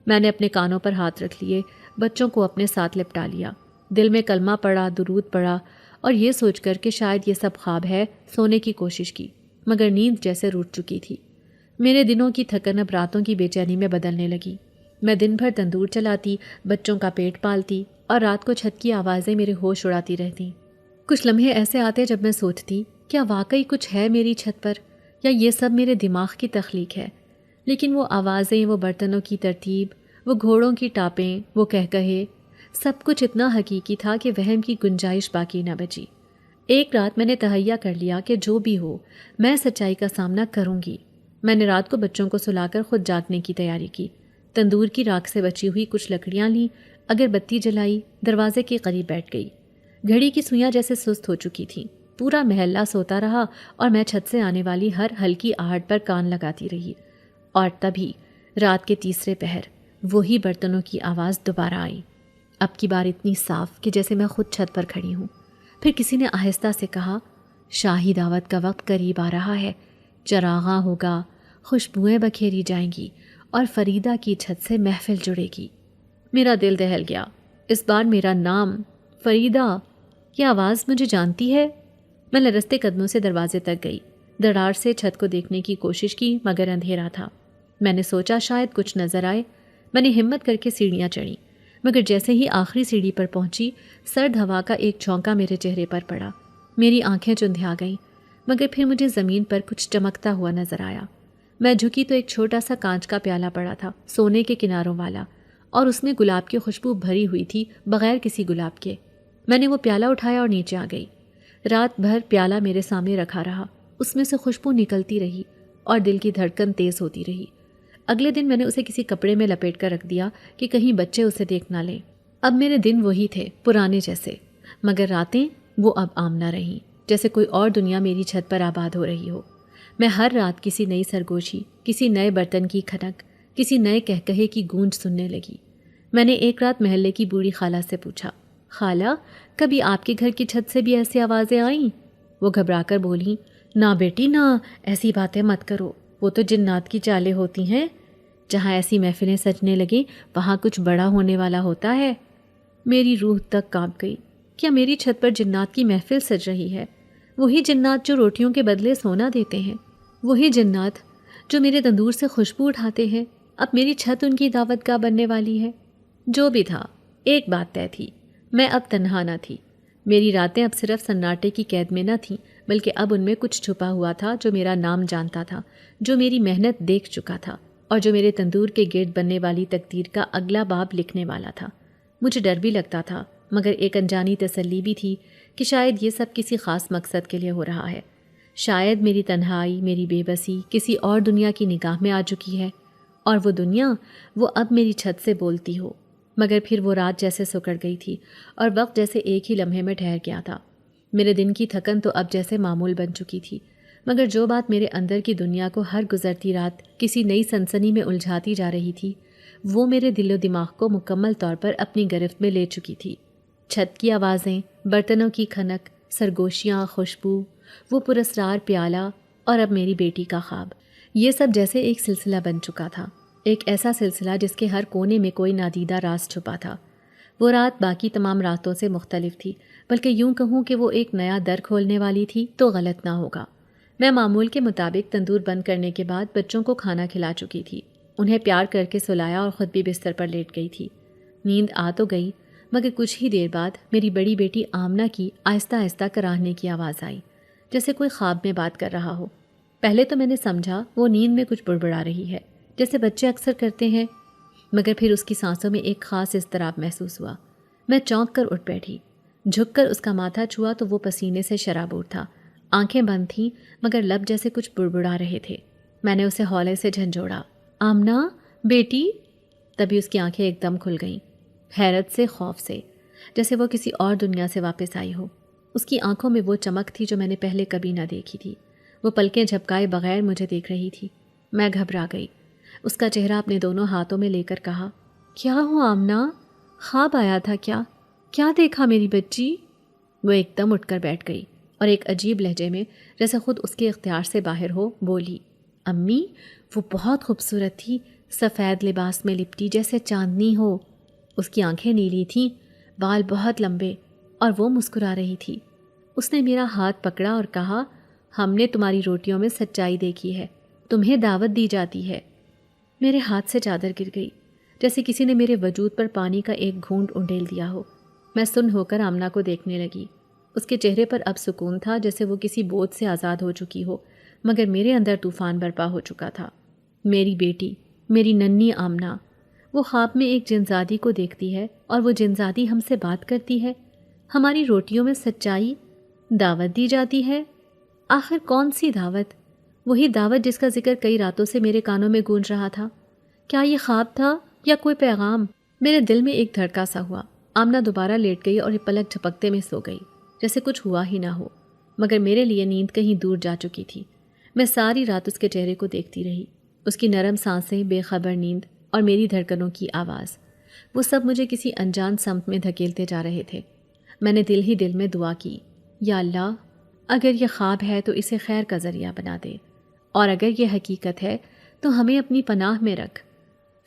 میں نے اپنے کانوں پر ہاتھ رکھ لیے، بچوں کو اپنے ساتھ لپٹا لیا، دل میں کلمہ پڑھا، درود پڑھا، اور یہ سوچ کر کہ شاید یہ سب خواب ہے، سونے کی کوشش کی، مگر نیند جیسے روٹ چکی تھی۔ میرے دنوں کی تھکن اب راتوں کی بے چینی میں بدلنے لگی۔ میں دن بھر تندور چلاتی، بچوں کا پیٹ پالتی، اور رات کو چھت کی آوازیں میرے ہوش اڑاتی رہتی۔ کچھ لمحے ایسے آتے جب میں سوچتی کیا واقعی کچھ ہے میری چھت پر، یا یہ سب میرے دماغ کی تخلیق ہے۔ لیکن وہ آوازیں، وہ برتنوں کی ترتیب، وہ گھوڑوں کی ٹاپیں، وہ کہکہے، سب کچھ اتنا حقیقی تھا کہ وہم کی گنجائش باقی نہ بچی۔ ایک رات میں نے تہیہ کر لیا کہ جو بھی ہو میں سچائی کا سامنا کروں گی۔ میں نے رات کو بچوں کو سلا کر خود جاگنے کی تیاری کی، تندور کی راکھ سے بچی ہوئی کچھ لکڑیاں لیں، اگر بتی جلائی، دروازے کے قریب بیٹھ گئی۔ گھڑی کی سوئیاں جیسے سست ہو چکی تھیں، پورا محلہ سوتا رہا اور میں چھت سے آنے والی ہر ہلکی آہٹ پر کان لگاتی رہی۔ اور تبھی رات کے تیسرے پہر وہی برتنوں کی آواز دوبارہ آئی، اب کی بار اتنی صاف کہ جیسے میں خود چھت پر کھڑی ہوں۔ پھر کسی نے آہستہ سے کہا، شاہی دعوت کا وقت قریب آ رہا ہے، چراغاں ہوگا، خوشبوئیں بکھیری جائیں گی اور فریدہ کی چھت سے محفل جڑے گی۔ میرا دل دہل گیا۔ اس بار میرا نام فریدہ، یہ آواز مجھے جانتی ہے۔ میں لرزتے قدموں سے دروازے تک گئی، دراڑ سے چھت کو دیکھنے کی کوشش کی مگر اندھیرا تھا۔ میں نے سوچا شاید کچھ نظر آئے۔ میں نے ہمت کر کے سیڑھیاں چڑھیں، مگر جیسے ہی آخری سیڑھی پر پہنچی سرد ہوا کا ایک جھونکا میرے چہرے پر پڑا۔ میری آنکھیں چندھیا گئیں، مگر پھر مجھے زمین پر کچھ چمکتا ہوا نظر آیا۔ میں جھکی تو ایک چھوٹا سا کانچ کا پیالہ پڑا تھا، سونے کے کناروں والا، اور اس میں گلاب کی خوشبو بھری ہوئی تھی بغیر کسی گلاب کے۔ میں نے وہ پیالہ اٹھایا اور نیچے آ گئی۔ رات بھر پیالہ میرے سامنے رکھا رہا، اس میں سے خوشبو نکلتی رہی اور دل کی دھڑکن تیز ہوتی رہی۔ اگلے دن میں نے اسے کسی کپڑے میں لپیٹ کر رکھ دیا کہ کہیں بچے اسے دیکھ نہ لیں۔ اب میرے دن وہی تھے، پرانے جیسے، مگر راتیں وہ اب عام نہ رہیں، جیسے کوئی اور دنیا میری چھت پر آباد ہو رہی ہو۔ میں ہر رات کسی نئی سرگوشی، کسی نئے برتن کی کھنک، کسی نئے کہکہے کی گونج سننے لگی۔ میں نے ایک رات محلے کی بوڑھی خالہ سے پوچھا، خالہ کبھی آپ کے گھر کی چھت سے بھی ایسی آوازیں آئیں؟ وہ گھبرا کر بولی، نہ بیٹی نہ، ایسی باتیں مت کرو، وہ تو جنات کی چالیں ہوتی ہیں۔ جہاں ایسی محفلیں سجنے لگیں وہاں کچھ بڑا ہونے والا ہوتا ہے۔ میری روح تک کانپ گئی۔ کیا میری چھت پر جنات کی محفل سج رہی ہے؟ وہی جنات جو روٹیوں کے بدلے سونا دیتے ہیں، وہی جنات جو میرے تندور سے خوشبو اٹھاتے ہیں۔ اب میری چھت ان کی دعوت گاہ بننے والی ہے۔ جو بھی تھا، ایک بات طے تھی، میں اب تنہا نہ تھی۔ میری راتیں اب صرف سناٹے کی قید میں نہ تھیں، بلکہ اب ان میں کچھ چھپا ہوا تھا جو میرا نام جانتا تھا، جو میری محنت دیکھ چکا تھا، اور جو میرے تندور کے گرد بننے والی تقدیر کا اگلا باب لکھنے والا تھا۔ مجھے ڈر بھی لگتا تھا، مگر ایک انجانی تسلی بھی تھی کہ شاید یہ سب کسی خاص مقصد کے لیے ہو رہا ہے۔ شاید میری تنہائی، میری بے بسی کسی اور دنیا کی نگاہ میں آ چکی ہے، اور وہ دنیا وہ اب میری چھت سے بولتی ہو۔ مگر پھر وہ رات جیسے سکڑ گئی تھی اور وقت جیسے ایک ہی لمحے میں ٹھہر گیا تھا۔ میرے دن کی تھکن تو اب جیسے معمول بن چکی تھی، مگر جو بات میرے اندر کی دنیا کو ہر گزرتی رات کسی نئی سنسنی میں الجھاتی جا رہی تھی، وہ میرے دل و دماغ کو مکمل طور پر اپنی گرفت میں لے چکی تھی۔ چھت کی آوازیں، برتنوں کی کھنک، سرگوشیاں، خوشبو، وہ پراسرار پیالہ، اور اب میری بیٹی کا خواب، یہ سب جیسے ایک سلسلہ بن چکا تھا، ایک ایسا سلسلہ جس کے ہر کونے میں کوئی نادیدہ راز چھپا تھا۔ وہ رات باقی تمام راتوں سے مختلف تھی، بلکہ یوں کہوں کہ وہ ایک نیا در کھولنے والی تھی تو غلط نہ ہوگا۔ میں معمول کے مطابق تندور بند کرنے کے بعد بچوں کو کھانا کھلا چکی تھی، انہیں پیار کر کے سلایا اور خود بھی بستر پر لیٹ گئی تھی۔ نیند آ تو گئی، مگر کچھ ہی دیر بعد میری بڑی بیٹی آمنہ کی آہستہ آہستہ کراہنے کی آواز آئی، جیسے کوئی خواب میں بات کر رہا ہو۔ پہلے تو میں نے سمجھا وہ نیند میں کچھ بڑبڑا رہی ہے، جیسے بچے اکثر کرتے ہیں، مگر پھر اس کی سانسوں میں ایک خاص اضطراب محسوس ہوا۔ میں چونک کر اٹھ بیٹھی، جھک کر اس کا ماتھا چھوا تو وہ پسینے سے شرابور تھا، آنکھیں بند تھیں مگر لب جیسے کچھ بڑبڑا رہے تھے۔ میں نے اسے ہولے سے جھنجھوڑا، آمنہ بیٹی۔ تبھی اس کی آنکھیں ایک دم کھل گئیں، حیرت سے، خوف سے، جیسے وہ کسی اور دنیا سے واپس آئی ہو۔ اس کی آنکھوں میں وہ چمک تھی جو میں نے پہلے کبھی نہ دیکھی تھی۔ وہ پلکیں جھپکائے بغیر مجھے دیکھ رہی تھی۔ میں گھبرا گئی۔ اس کا چہرہ اپنے دونوں ہاتھوں میں لے کر کہا، کیا ہوا آمنہ؟ خواب آیا تھا کیا؟ کیا دیکھا میری بچی؟ وہ ایک دم اٹھ کر بیٹھ گئی اور ایک عجیب لہجے میں، جیسے خود اس کے اختیار سے باہر ہو، بولی، امی وہ بہت خوبصورت تھی، سفید لباس میں لپٹی جیسے چاندنی ہو۔ اس کی آنکھیں نیلی تھیں، بال بہت لمبے، اور وہ مسکرا رہی تھی۔ اس نے میرا ہاتھ پکڑا اور کہا، ہم نے تمہاری روٹیوں میں سچائی دیکھی ہے، تمہیں دعوت دی جاتی ہے۔ میرے ہاتھ سے چادر گر گئی، جیسے کسی نے میرے وجود پر پانی کا ایک گھونٹ انڈیل دیا ہو۔ میں سن ہو کر آمنہ کو دیکھنے لگی۔ اس کے چہرے پر اب سکون تھا، جیسے وہ کسی بوجھ سے آزاد ہو چکی ہو، مگر میرے اندر طوفان برپا ہو چکا تھا۔ میری بیٹی، میری ننھی آمنہ، وہ خواب میں ایک جنزادی کو دیکھتی ہے اور وہ جنزادی ہم سے بات کرتی ہے۔ ہماری روٹیوں میں سچائی، دعوت دی جاتی ہے۔ آخر کون سی دعوت؟ وہی دعوت جس کا ذکر کئی راتوں سے میرے کانوں میں گونج رہا تھا۔ کیا یہ خواب تھا یا کوئی پیغام؟ میرے دل میں ایک دھڑکا سا ہوا۔ آمنہ دوبارہ لیٹ گئی اور پلک جھپکتے میں سو گئی، جیسے کچھ ہوا ہی نہ ہو، مگر میرے لیے نیند کہیں دور جا چکی تھی۔ میں ساری رات اس کے چہرے کو دیکھتی رہی، اس کی نرم سانسیں، بے خبر نیند، اور میری دھڑکنوں کی آواز، وہ سب مجھے کسی انجان سمت میں دھکیلتے جا رہے تھے۔ میں نے دل ہی دل میں دعا کی، یا اللہ، اگر یہ خواب ہے تو اسے خیر کا ذریعہ بنا دے، اور اگر یہ حقیقت ہے تو ہمیں اپنی پناہ میں رکھ۔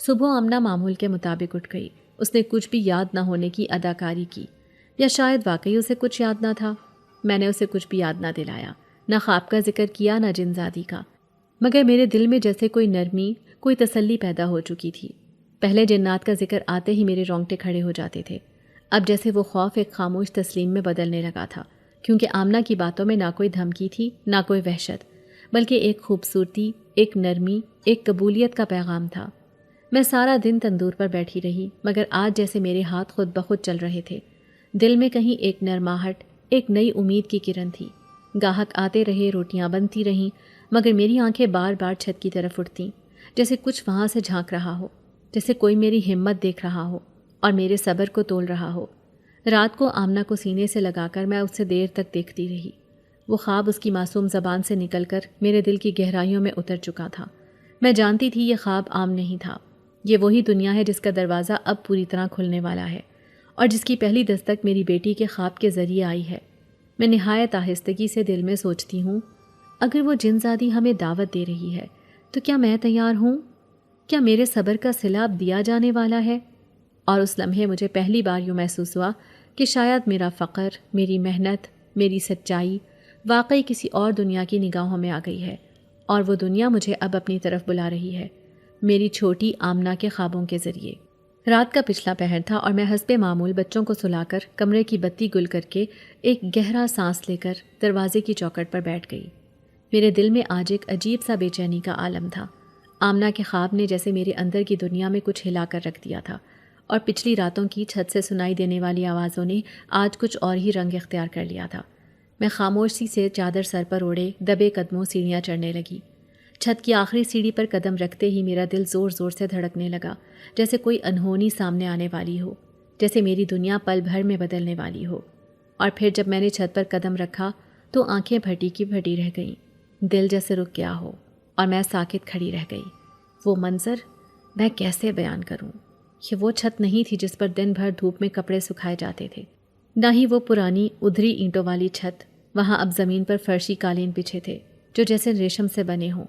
صبح آمنہ معمول کے مطابق اٹھ گئی۔ اس نے کچھ بھی یاد نہ ہونے کی اداکاری کی، یا شاید واقعی اسے کچھ یاد نہ تھا۔ میں نے اسے کچھ بھی یاد نہ دلایا، نہ خواب کا ذکر کیا، نہ جن زادی کا، مگر میرے دل میں جیسے کوئی نرمی، کوئی تسلی پیدا ہو چکی تھی۔ پہلے جنات کا ذکر آتے ہی میرے رونگٹے کھڑے ہو جاتے تھے، اب جیسے وہ خوف ایک خاموش تسلیم میں بدلنے لگا تھا، کیونکہ آمنہ کی باتوں میں نہ کوئی دھمکی تھی، نہ کوئی وحشت، بلکہ ایک خوبصورتی، ایک نرمی، ایک قبولیت کا پیغام تھا۔ میں سارا دن تندور پر بیٹھی رہی، مگر آج جیسے میرے ہاتھ خود بخود چل رہے تھے۔ دل میں کہیں ایک نرماہٹ، ایک نئی امید کی کرن تھی۔ گاہک آتے رہے، روٹیاں بنتی رہیں، مگر میری آنکھیں بار بار چھت کی طرف اٹھتیں، جیسے کچھ وہاں سے جھانک رہا ہو، جیسے کوئی میری ہمت دیکھ رہا ہو اور میرے صبر کو تول رہا ہو۔ رات کو آمنہ کو سینے سے لگا کر میں اس سے دیر تک دیکھتی رہی۔ وہ خواب اس کی معصوم زبان سے نکل کر میرے دل کی گہرائیوں میں اتر چکا تھا۔ میں جانتی تھی یہ خواب عام نہیں تھا، یہ وہی دنیا ہے جس کا دروازہ اب پوری طرح کھلنے والا ہے، اور جس کی پہلی دستک میری بیٹی کے خواب کے ذریعے آئی ہے۔ میں نہایت آہستگی سے دل میں سوچتی ہوں، اگر وہ جن زادی ہمیں دعوت دے رہی ہے تو کیا میں تیار ہوں؟ کیا میرے صبر کا صلہ اب دیا جانے والا ہے؟ اور اس لمحے مجھے پہلی بار یوں محسوس ہوا کہ شاید میرا فقر، میری محنت، میری سچائی واقعی کسی اور دنیا کی نگاہوں میں آ گئی ہے، اور وہ دنیا مجھے اب اپنی طرف بلا رہی ہے، میری چھوٹی آمنہ کے خوابوں کے ذریعے۔ رات کا پچھلا پہر تھا اور میں حسب معمول بچوں کو سلا کر کمرے کی بتی گل کر کے ایک گہرا سانس لے کر دروازے کی چوکھٹ پر بیٹھ گئی۔ میرے دل میں آج ایک عجیب سا بے چینی کا عالم تھا۔ آمنہ کے خواب نے جیسے میرے اندر کی دنیا میں کچھ ہلا کر رکھ دیا تھا، اور پچھلی راتوں کی چھت سے سنائی دینے والی آوازوں نے آج کچھ اور ہی رنگ اختیار کر لیا تھا۔ میں خاموشی سے چادر سر پر اوڑھے دبے قدموں سیڑھیاں چڑھنے لگی۔ چھت کی آخری سیڑھی پر قدم رکھتے ہی میرا دل زور زور سے دھڑکنے لگا، جیسے کوئی انہونی سامنے آنے والی ہو، جیسے میری دنیا پل بھر میں بدلنے والی ہو۔ اور پھر جب میں نے چھت پر قدم رکھا تو آنکھیں پھٹی کی پھٹی رہ گئیں، دل جیسے رک گیا ہو، اور میں ساکت کھڑی رہ گئی۔ وہ منظر میں کیسے بیان کروں؟ یہ وہ چھت نہیں تھی جس پر دن بھر دھوپ میں کپڑے سکھائے جاتے تھے، نہ ہی وہ پرانی ادھری اینٹوں والی چھت۔ وہاں اب زمین پر فرشی قالین بچھے تھے جو جیسے ریشم سے بنے ہوں،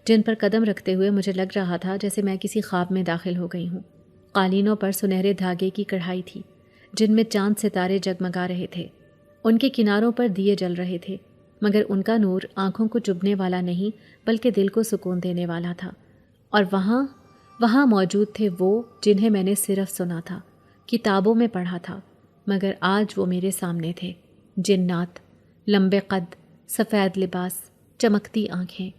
جن پر قدم رکھتے ہوئے مجھے لگ رہا تھا جیسے میں کسی خواب میں داخل ہو گئی ہوں۔ قالینوں پر سنہرے دھاگے کی کڑھائی تھی جن میں چاند ستارے جگمگا رہے تھے، ان کے کناروں پر دیے جل رہے تھے، مگر ان کا نور آنکھوں کو چبھنے والا نہیں بلکہ دل کو سکون دینے والا تھا۔ اور وہاں موجود تھے وہ جنہیں میں نے صرف سنا تھا، کتابوں میں پڑھا تھا، مگر آج وہ میرے سامنے تھے۔ جنات، لمبے قد، سفید لباس، چمکتی آنکھیں،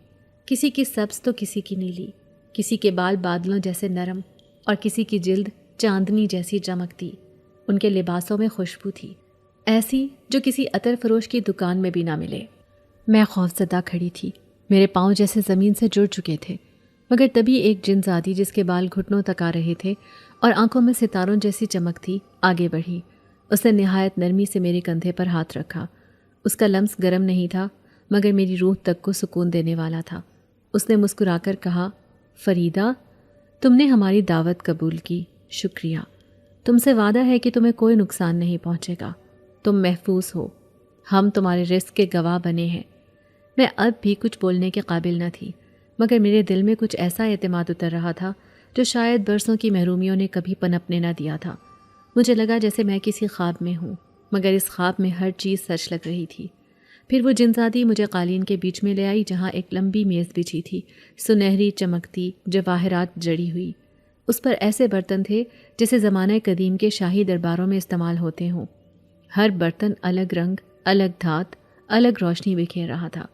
کسی کی سبز تو کسی کی نیلی، کسی کے بال بادلوں جیسے نرم اور کسی کی جلد چاندنی جیسی چمکتی۔ ان کے لباسوں میں خوشبو تھی، ایسی جو کسی عطر فروش کی دکان میں بھی نہ ملے۔ میں خوفزدہ کھڑی تھی، میرے پاؤں جیسے زمین سے جڑ چکے تھے، مگر تبھی ایک جن زادی جس کے بال گھٹنوں تک آ رہے تھے اور آنکھوں میں ستاروں جیسی چمک تھی، آگے بڑھی۔ اس نے نہایت نرمی سے میرے کندھے پر ہاتھ رکھا۔ اس کا لمس گرم نہیں تھا مگر میری روح تک کو سکون دینے والا تھا۔ اس نے مسکرا کر کہا، فریدہ، تم نے ہماری دعوت قبول کی، شکریہ۔ تم سے وعدہ ہے کہ تمہیں کوئی نقصان نہیں پہنچے گا، تم محفوظ ہو، ہم تمہارے رزق کے گواہ بنے ہیں۔ میں اب بھی کچھ بولنے کے قابل نہ تھی، مگر میرے دل میں کچھ ایسا اعتماد اتر رہا تھا جو شاید برسوں کی محرومیوں نے کبھی پنپنے نہ دیا تھا۔ مجھے لگا جیسے میں کسی خواب میں ہوں، مگر اس خواب میں ہر چیز سچ لگ رہی تھی۔ پھر وہ جنزادی مجھے قالین کے بیچ میں لے آئی جہاں ایک لمبی میز بچھی تھی، سنہری چمکتی، جواہرات جڑی ہوئی۔ اس پر ایسے برتن تھے جیسے زمانہ قدیم کے شاہی درباروں میں استعمال ہوتے ہوں۔ ہر برتن الگ رنگ، الگ دھات، الگ روشنی بکھیر رہا تھا۔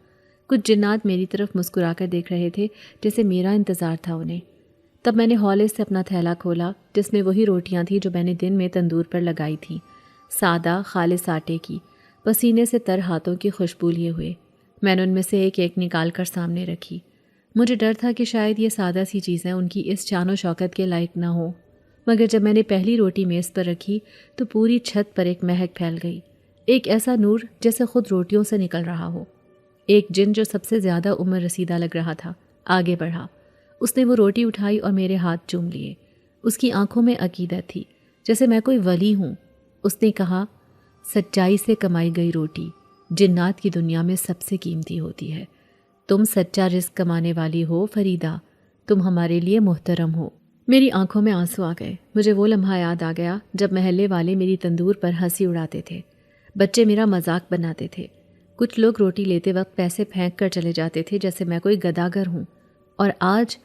کچھ جنات میری طرف مسکرا کر دیکھ رہے تھے جیسے میرا انتظار تھا انہیں۔ تب میں نے ہولے سے اپنا تھیلا کھولا جس میں وہی روٹیاں تھیں جو میں نے دن میں تندور پر لگائی تھیں، سادہ خالص آٹے کی، پسینے سے تر ہاتھوں کی خوشبو لیے ہوئے۔ میں نے ان میں سے ایک ایک نکال کر سامنے رکھی۔ مجھے ڈر تھا کہ شاید یہ سادہ سی چیزیں ان کی اس شان و شوکت کے لائق نہ ہوں، مگر جب میں نے پہلی روٹی میز پر رکھی تو پوری چھت پر ایک مہک پھیل گئی، ایک ایسا نور جیسے خود روٹیوں سے نکل رہا ہو۔ ایک جن جو سب سے زیادہ عمر رسیدہ لگ رہا تھا آگے بڑھا۔ اس نے وہ روٹی اٹھائی اور میرے ہاتھ چوم لیے۔ اس کی آنکھوں میں عقیدت تھی جیسے میں کوئی ولی ہوں۔ اس نے کہا، سچائی سے کمائی گئی روٹی جنات کی دنیا میں سب سے قیمتی ہوتی ہے، تم سچا رزق کمانے والی ہو فریدہ، تم ہمارے لیے محترم ہو۔ میری آنکھوں میں آنسو آ گئے۔ مجھے وہ لمحہ یاد آ گیا جب محلے والے میری تندور پر ہنسی اڑاتے تھے، بچے میرا مذاق بناتے تھے، کچھ لوگ روٹی لیتے وقت پیسے پھینک کر چلے جاتے تھے جیسے میں کوئی گداگر ہوں، اور آج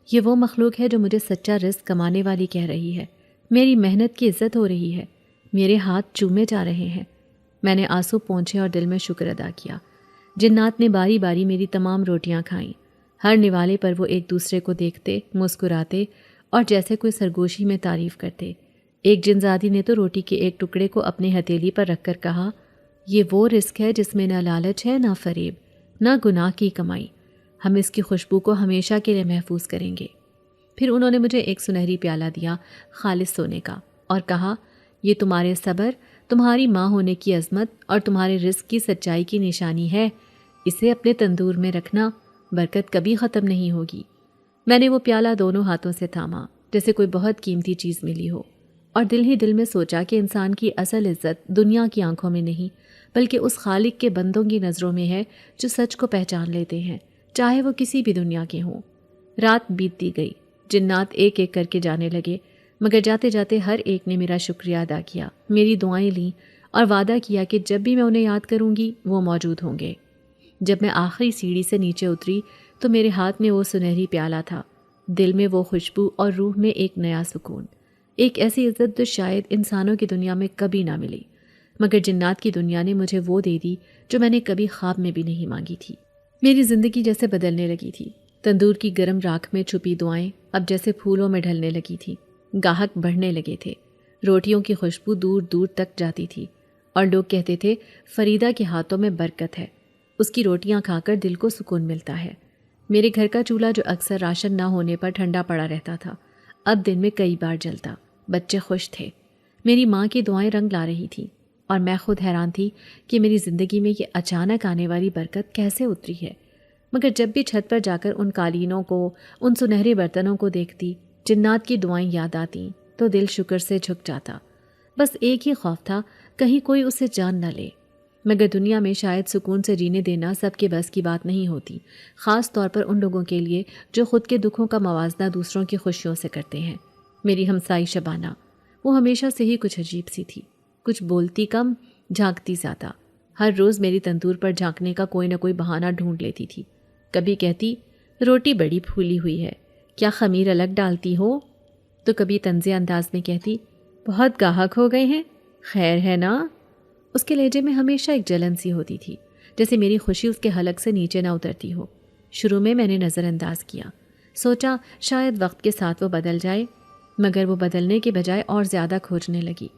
یہ وہ مخلوق ہے جو مجھے سچا رزق کمانے والی کہہ رہی ہے۔ میری محنت کی عزت ہو رہی ہے، میرے ہاتھ چومے جا رہے ہیں۔ میں نے آنسو پونچھے اور دل میں شکر ادا کیا۔ جنات نے باری باری میری تمام روٹیاں کھائیں۔ ہر نوالے پر وہ ایک دوسرے کو دیکھتے، مسکراتے اور جیسے کوئی سرگوشی میں تعریف کرتے۔ ایک جنزادی نے تو روٹی کے ایک ٹکڑے کو اپنے ہتھیلی پر رکھ کر کہا، یہ وہ رزق ہے جس میں نہ لالچ ہے، نہ فریب، نہ گناہ کی کمائی، ہم اس کی خوشبو کو ہمیشہ کے لیے محفوظ کریں گے۔ پھر انہوں نے مجھے ایک سنہری پیالہ دیا خالص سونے کا اور کہا، یہ تمہارے صبر، تمہاری ماں ہونے کی عظمت اور تمہارے رزق کی سچائی کی نشانی ہے، اسے اپنے تندور میں رکھنا، برکت کبھی ختم نہیں ہوگی۔ میں نے وہ پیالہ دونوں ہاتھوں سے تھاما جیسے کوئی بہت قیمتی چیز ملی ہو، اور دل ہی دل میں سوچا کہ انسان کی اصل عزت دنیا کی آنکھوں میں نہیں بلکہ اس خالق کے بندوں کی نظروں میں ہے جو سچ کو پہچان لیتے ہیں، چاہے وہ کسی بھی دنیا کے ہوں۔ رات بیتتی گئی، جنات ایک ایک کر کے جانے لگے، مگر جاتے جاتے ہر ایک نے میرا شکریہ ادا کیا، میری دعائیں لیں اور وعدہ کیا کہ جب بھی میں انہیں یاد کروں گی وہ موجود ہوں گے۔ جب میں آخری سیڑھی سے نیچے اتری تو میرے ہاتھ میں وہ سنہری پیالہ تھا، دل میں وہ خوشبو اور روح میں ایک نیا سکون، ایک ایسی عزت جو شاید انسانوں کی دنیا میں کبھی نہ ملی، مگر جنات کی دنیا نے مجھے وہ دے دی جو میں نے کبھی خواب میں بھی نہیں مانگی تھی۔ میری زندگی جیسے بدلنے لگی تھی، تندور کی گرم راکھ میں چھپی دعائیں اب جیسے پھولوں میں ڈھلنے لگی تھی، گاہک بڑھنے لگے تھے، روٹیوں کی خوشبو دور دور تک جاتی تھی، اور لوگ کہتے تھے فریدہ کے ہاتھوں میں برکت ہے، اس کی روٹیاں کھا کر دل کو سکون ملتا ہے۔ میرے گھر کا چولہا جو اکثر راشن نہ ہونے پر ٹھنڈا پڑا رہتا تھا، اب دن میں کئی بار جلتا، بچے خوش تھے، میری ماں کی دعائیں رنگ لا رہی تھیں، اور میں خود حیران تھی کہ میری زندگی میں یہ اچانک آنے والی برکت کیسے اتری ہے۔ مگر جب بھی چھت پر جا کر ان قالینوں کو، ان سنہرے برتنوں کو دیکھتی، جنات کی دعائیں یاد آتیں تو دل شکر سے جھک جاتا۔ بس ایک ہی خوف تھا، کہیں کوئی اسے جان نہ لے۔ مگر دنیا میں شاید سکون سے جینے دینا سب کے بس کی بات نہیں ہوتی، خاص طور پر ان لوگوں کے لیے جو خود کے دکھوں کا موازنہ دوسروں کی خوشیوں سے کرتے ہیں۔ میری ہمسائی شبانہ، وہ ہمیشہ سے ہی کچھ عجیب سی تھی، کچھ بولتی کم، جھانکتی زیادہ، ہر روز میری تندور پر جھانکنے کا کوئی نہ کوئی بہانہ ڈھونڈ لیتی تھی۔ کبھی کہتی روٹی بڑی پھولی ہوئی ہے، کیا خمیر الگ ڈالتی ہو؟ تو کبھی طنزیہ انداز میں کہتی بہت گاہک ہو گئے ہیں، خیر ہے نا؟ اس کے لہجے میں ہمیشہ ایک جلن سی ہوتی تھی، جیسے میری خوشی اس کے حلق سے نیچے نہ اترتی ہو۔ شروع میں نے نظر انداز کیا، سوچا شاید وقت کے ساتھ وہ بدل جائے، مگر وہ بدلنے کے بجائے اور زیادہ کھوجنے لگی۔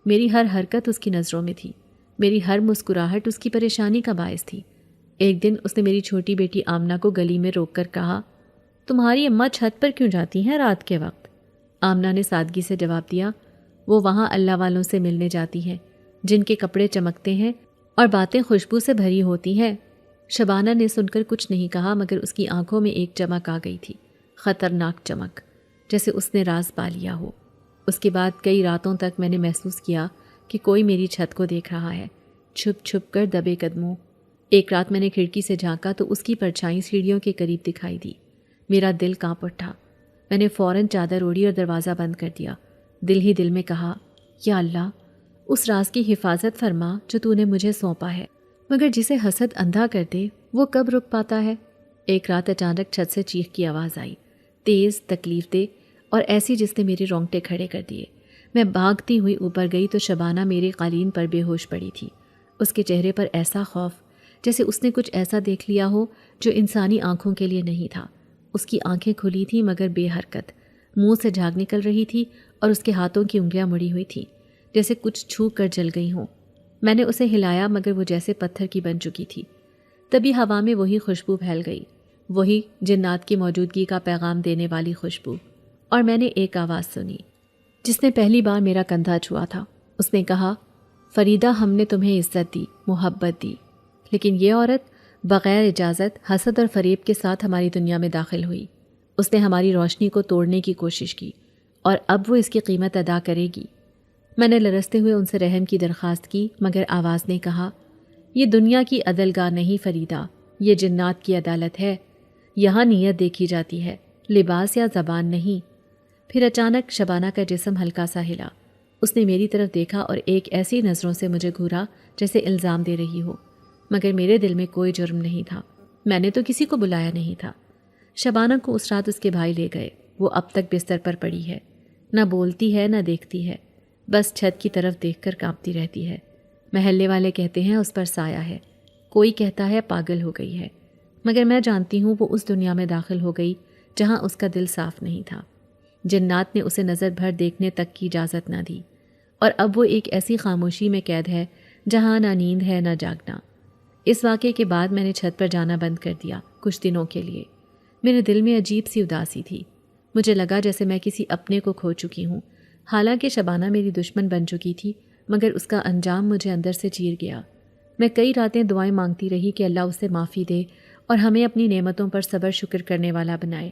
میری ہر حرکت اس کی نظروں میں تھی، میری ہر مسکراہٹ اس کی پریشانی کا باعث تھی۔ ایک دن اس نے میری چھوٹی بیٹی آمنہ کو گلی میں روک کر کہا، تمہاری اماں چھت پر کیوں جاتی ہیں رات کے وقت؟ آمنہ نے سادگی سے جواب دیا، وہ وہاں اللہ والوں سے ملنے جاتی ہیں جن کے کپڑے چمکتے ہیں اور باتیں خوشبو سے بھری ہوتی ہیں۔ شبانہ نے سن کر کچھ نہیں کہا، مگر اس کی آنکھوں میں ایک چمک آ گئی تھی، خطرناک چمک، جیسے اس نے راز پا لیا ہو۔ اس کے بعد کئی راتوں تک میں نے محسوس کیا کہ کوئی میری چھت کو دیکھ رہا ہے، چھپ چھپ کر دبے قدموں۔ ایک رات میں نے کھڑکی سے جھانکا تو اس کی پرچھائی سیڑھیوں کے قریب دکھائی دی۔ میرا دل کانپ اٹھا، میں نے فوراً چادر اوڑھی اور دروازہ بند کر دیا۔ دل ہی دل میں کہا، یا اللہ، اس راز کی حفاظت فرما جو تو نے مجھے سونپا ہے، مگر جسے حسد اندھا کر دے وہ کب رک پاتا ہے؟ ایک رات اچانک چھت سے چیخ کی آواز آئی، تیز، تکلیف دہ اور ایسی جس نے میرے رونگٹے کھڑے کر دیے۔ میں بھاگتی ہوئی اوپر گئی تو شبانہ میرے قالین پر بے ہوش پڑی تھی۔ اس کے چہرے پر ایسا خوف جیسے اس نے کچھ ایسا دیکھ لیا ہو جو انسانی آنکھوں کے لیے نہیں تھا۔ اس کی آنکھیں کھلی تھیں مگر بے حرکت، منہ سے جھاگ نکل رہی تھی اور اس کے ہاتھوں کی انگلیاں مڑی ہوئی تھیں جیسے کچھ چھو کر جل گئی ہوں۔ میں نے اسے ہلایا مگر وہ جیسے پتھر کی بن چکی تھی۔ تبھی ہوا میں وہی خوشبو پھیل گئی، وہی جنات کی موجودگی کا پیغام دینے والی خوشبو، اور میں نے ایک آواز سنی جس نے پہلی بار میرا کندھا چھوا تھا۔ اس نے کہا، فریدہ، ہم نے تمہیں عزت دی، محبت دی، لیکن یہ عورت بغیر اجازت، حسد اور فریب کے ساتھ ہماری دنیا میں داخل ہوئی۔ اس نے ہماری روشنی کو توڑنے کی کوشش کی اور اب وہ اس کی قیمت ادا کرے گی۔ میں نے لرزتے ہوئے ان سے رحم کی درخواست کی، مگر آواز نے کہا، یہ دنیا کی عدل گاہ نہیں فریدہ، یہ جنات کی عدالت ہے، یہاں نیت دیکھی جاتی ہے، لباس یا زبان نہیں۔ پھر اچانک شبانہ کا جسم ہلکا سا ہلا۔ اس نے میری طرف دیکھا اور ایک ایسی نظروں سے مجھے گھورا جیسے الزام دے رہی ہو، مگر میرے دل میں کوئی جرم نہیں تھا، میں نے تو کسی کو بلایا نہیں تھا۔ شبانہ کو اس رات اس کے بھائی لے گئے، وہ اب تک بستر پر پڑی ہے، نہ بولتی ہے نہ دیکھتی ہے، بس چھت کی طرف دیکھ کر کانپتی رہتی ہے۔ محلے والے کہتے ہیں اس پر سایہ ہے، کوئی کہتا ہے پاگل ہو گئی ہے، مگر میں جانتی ہوں وہ اس دنیا میں داخل ہو گئی جہاں اس کا دل صاف نہیں تھا۔ جنات نے اسے نظر بھر دیکھنے تک کی اجازت نہ دی، اور اب وہ ایک ایسی خاموشی میں قید ہے جہاں نہ نیند ہے نہ جاگنا۔ اس واقعے کے بعد میں نے چھت پر جانا بند کر دیا کچھ دنوں کے لیے۔ میرے دل میں عجیب سی اداسی تھی، مجھے لگا جیسے میں کسی اپنے کو کھو چکی ہوں۔ حالانکہ شبانہ میری دشمن بن چکی تھی، مگر اس کا انجام مجھے اندر سے چیر گیا۔ میں کئی راتیں دعائیں مانگتی رہی کہ اللہ اسے معافی دے اور ہمیں اپنی نعمتوں پر صبر شکر کرنے والا بنائے۔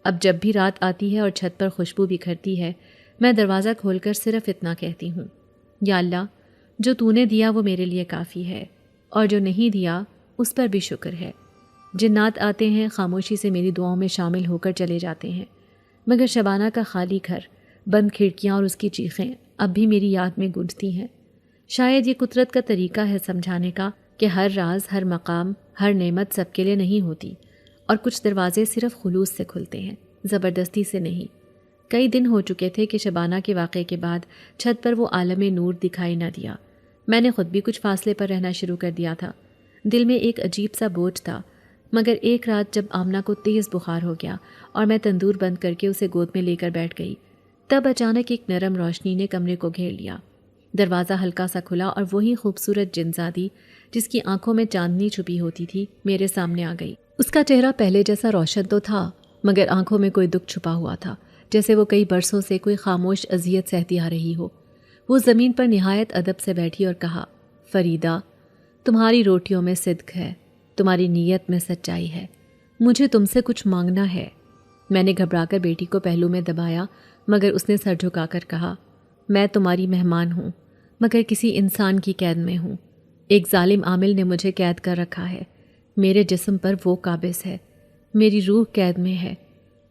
اب جب بھی رات آتی ہے اور چھت پر خوشبو بکھرتی ہے، میں دروازہ کھول کر صرف اتنا کہتی ہوں، یا اللہ، جو تو نے دیا وہ میرے لیے کافی ہے، اور جو نہیں دیا اس پر بھی شکر ہے۔ جنات آتے ہیں، خاموشی سے میری دعاؤں میں شامل ہو کر چلے جاتے ہیں، مگر شبانہ کا خالی گھر، بند کھڑکیاں اور اس کی چیخیں اب بھی میری یاد میں گونجتی ہیں۔ شاید یہ قدرت کا طریقہ ہے سمجھانے کا کہ ہر راز، ہر مقام، ہر نعمت سب کے لیے نہیں ہوتی، اور کچھ دروازے صرف خلوص سے کھلتے ہیں، زبردستی سے نہیں۔ کئی دن ہو چکے تھے کہ شبانہ کے واقعے کے بعد چھت پر وہ عالم نور دکھائی نہ دیا۔ میں نے خود بھی کچھ فاصلے پر رہنا شروع کر دیا تھا۔ دل میں ایک عجیب سا بوجھ تھا، مگر ایک رات جب آمنہ کو تیز بخار ہو گیا اور میں تندور بند کر کے اسے گود میں لے کر بیٹھ گئی، تب اچانک ایک نرم روشنی نے کمرے کو گھیر لیا۔ دروازہ ہلکا سا کھلا اور وہی خوبصورت جنزادی جس کی آنکھوں میں چاندنی چھپی ہوتی تھی میرے سامنے آ گئی۔ اس کا چہرہ پہلے جیسا روشن تو تھا، مگر آنکھوں میں کوئی دکھ چھپا ہوا تھا، جیسے وہ کئی برسوں سے کوئی خاموش اذیت سہتی آ رہی ہو۔ وہ زمین پر نہایت ادب سے بیٹھی اور کہا، فریدہ، تمہاری روٹیوں میں صدق ہے، تمہاری نیت میں سچائی ہے، مجھے تم سے کچھ مانگنا ہے۔ میں نے گھبرا کر بیٹی کو پہلو میں دبایا، مگر اس نے سر جھکا کر کہا، میں تمہاری مہمان ہوں، مگر کسی انسان کی قید میں ہوں۔ ایک ظالم عامل نے مجھے قید کر رکھا ہے، میرے جسم پر وہ قابض ہے، میری روح قید میں ہے،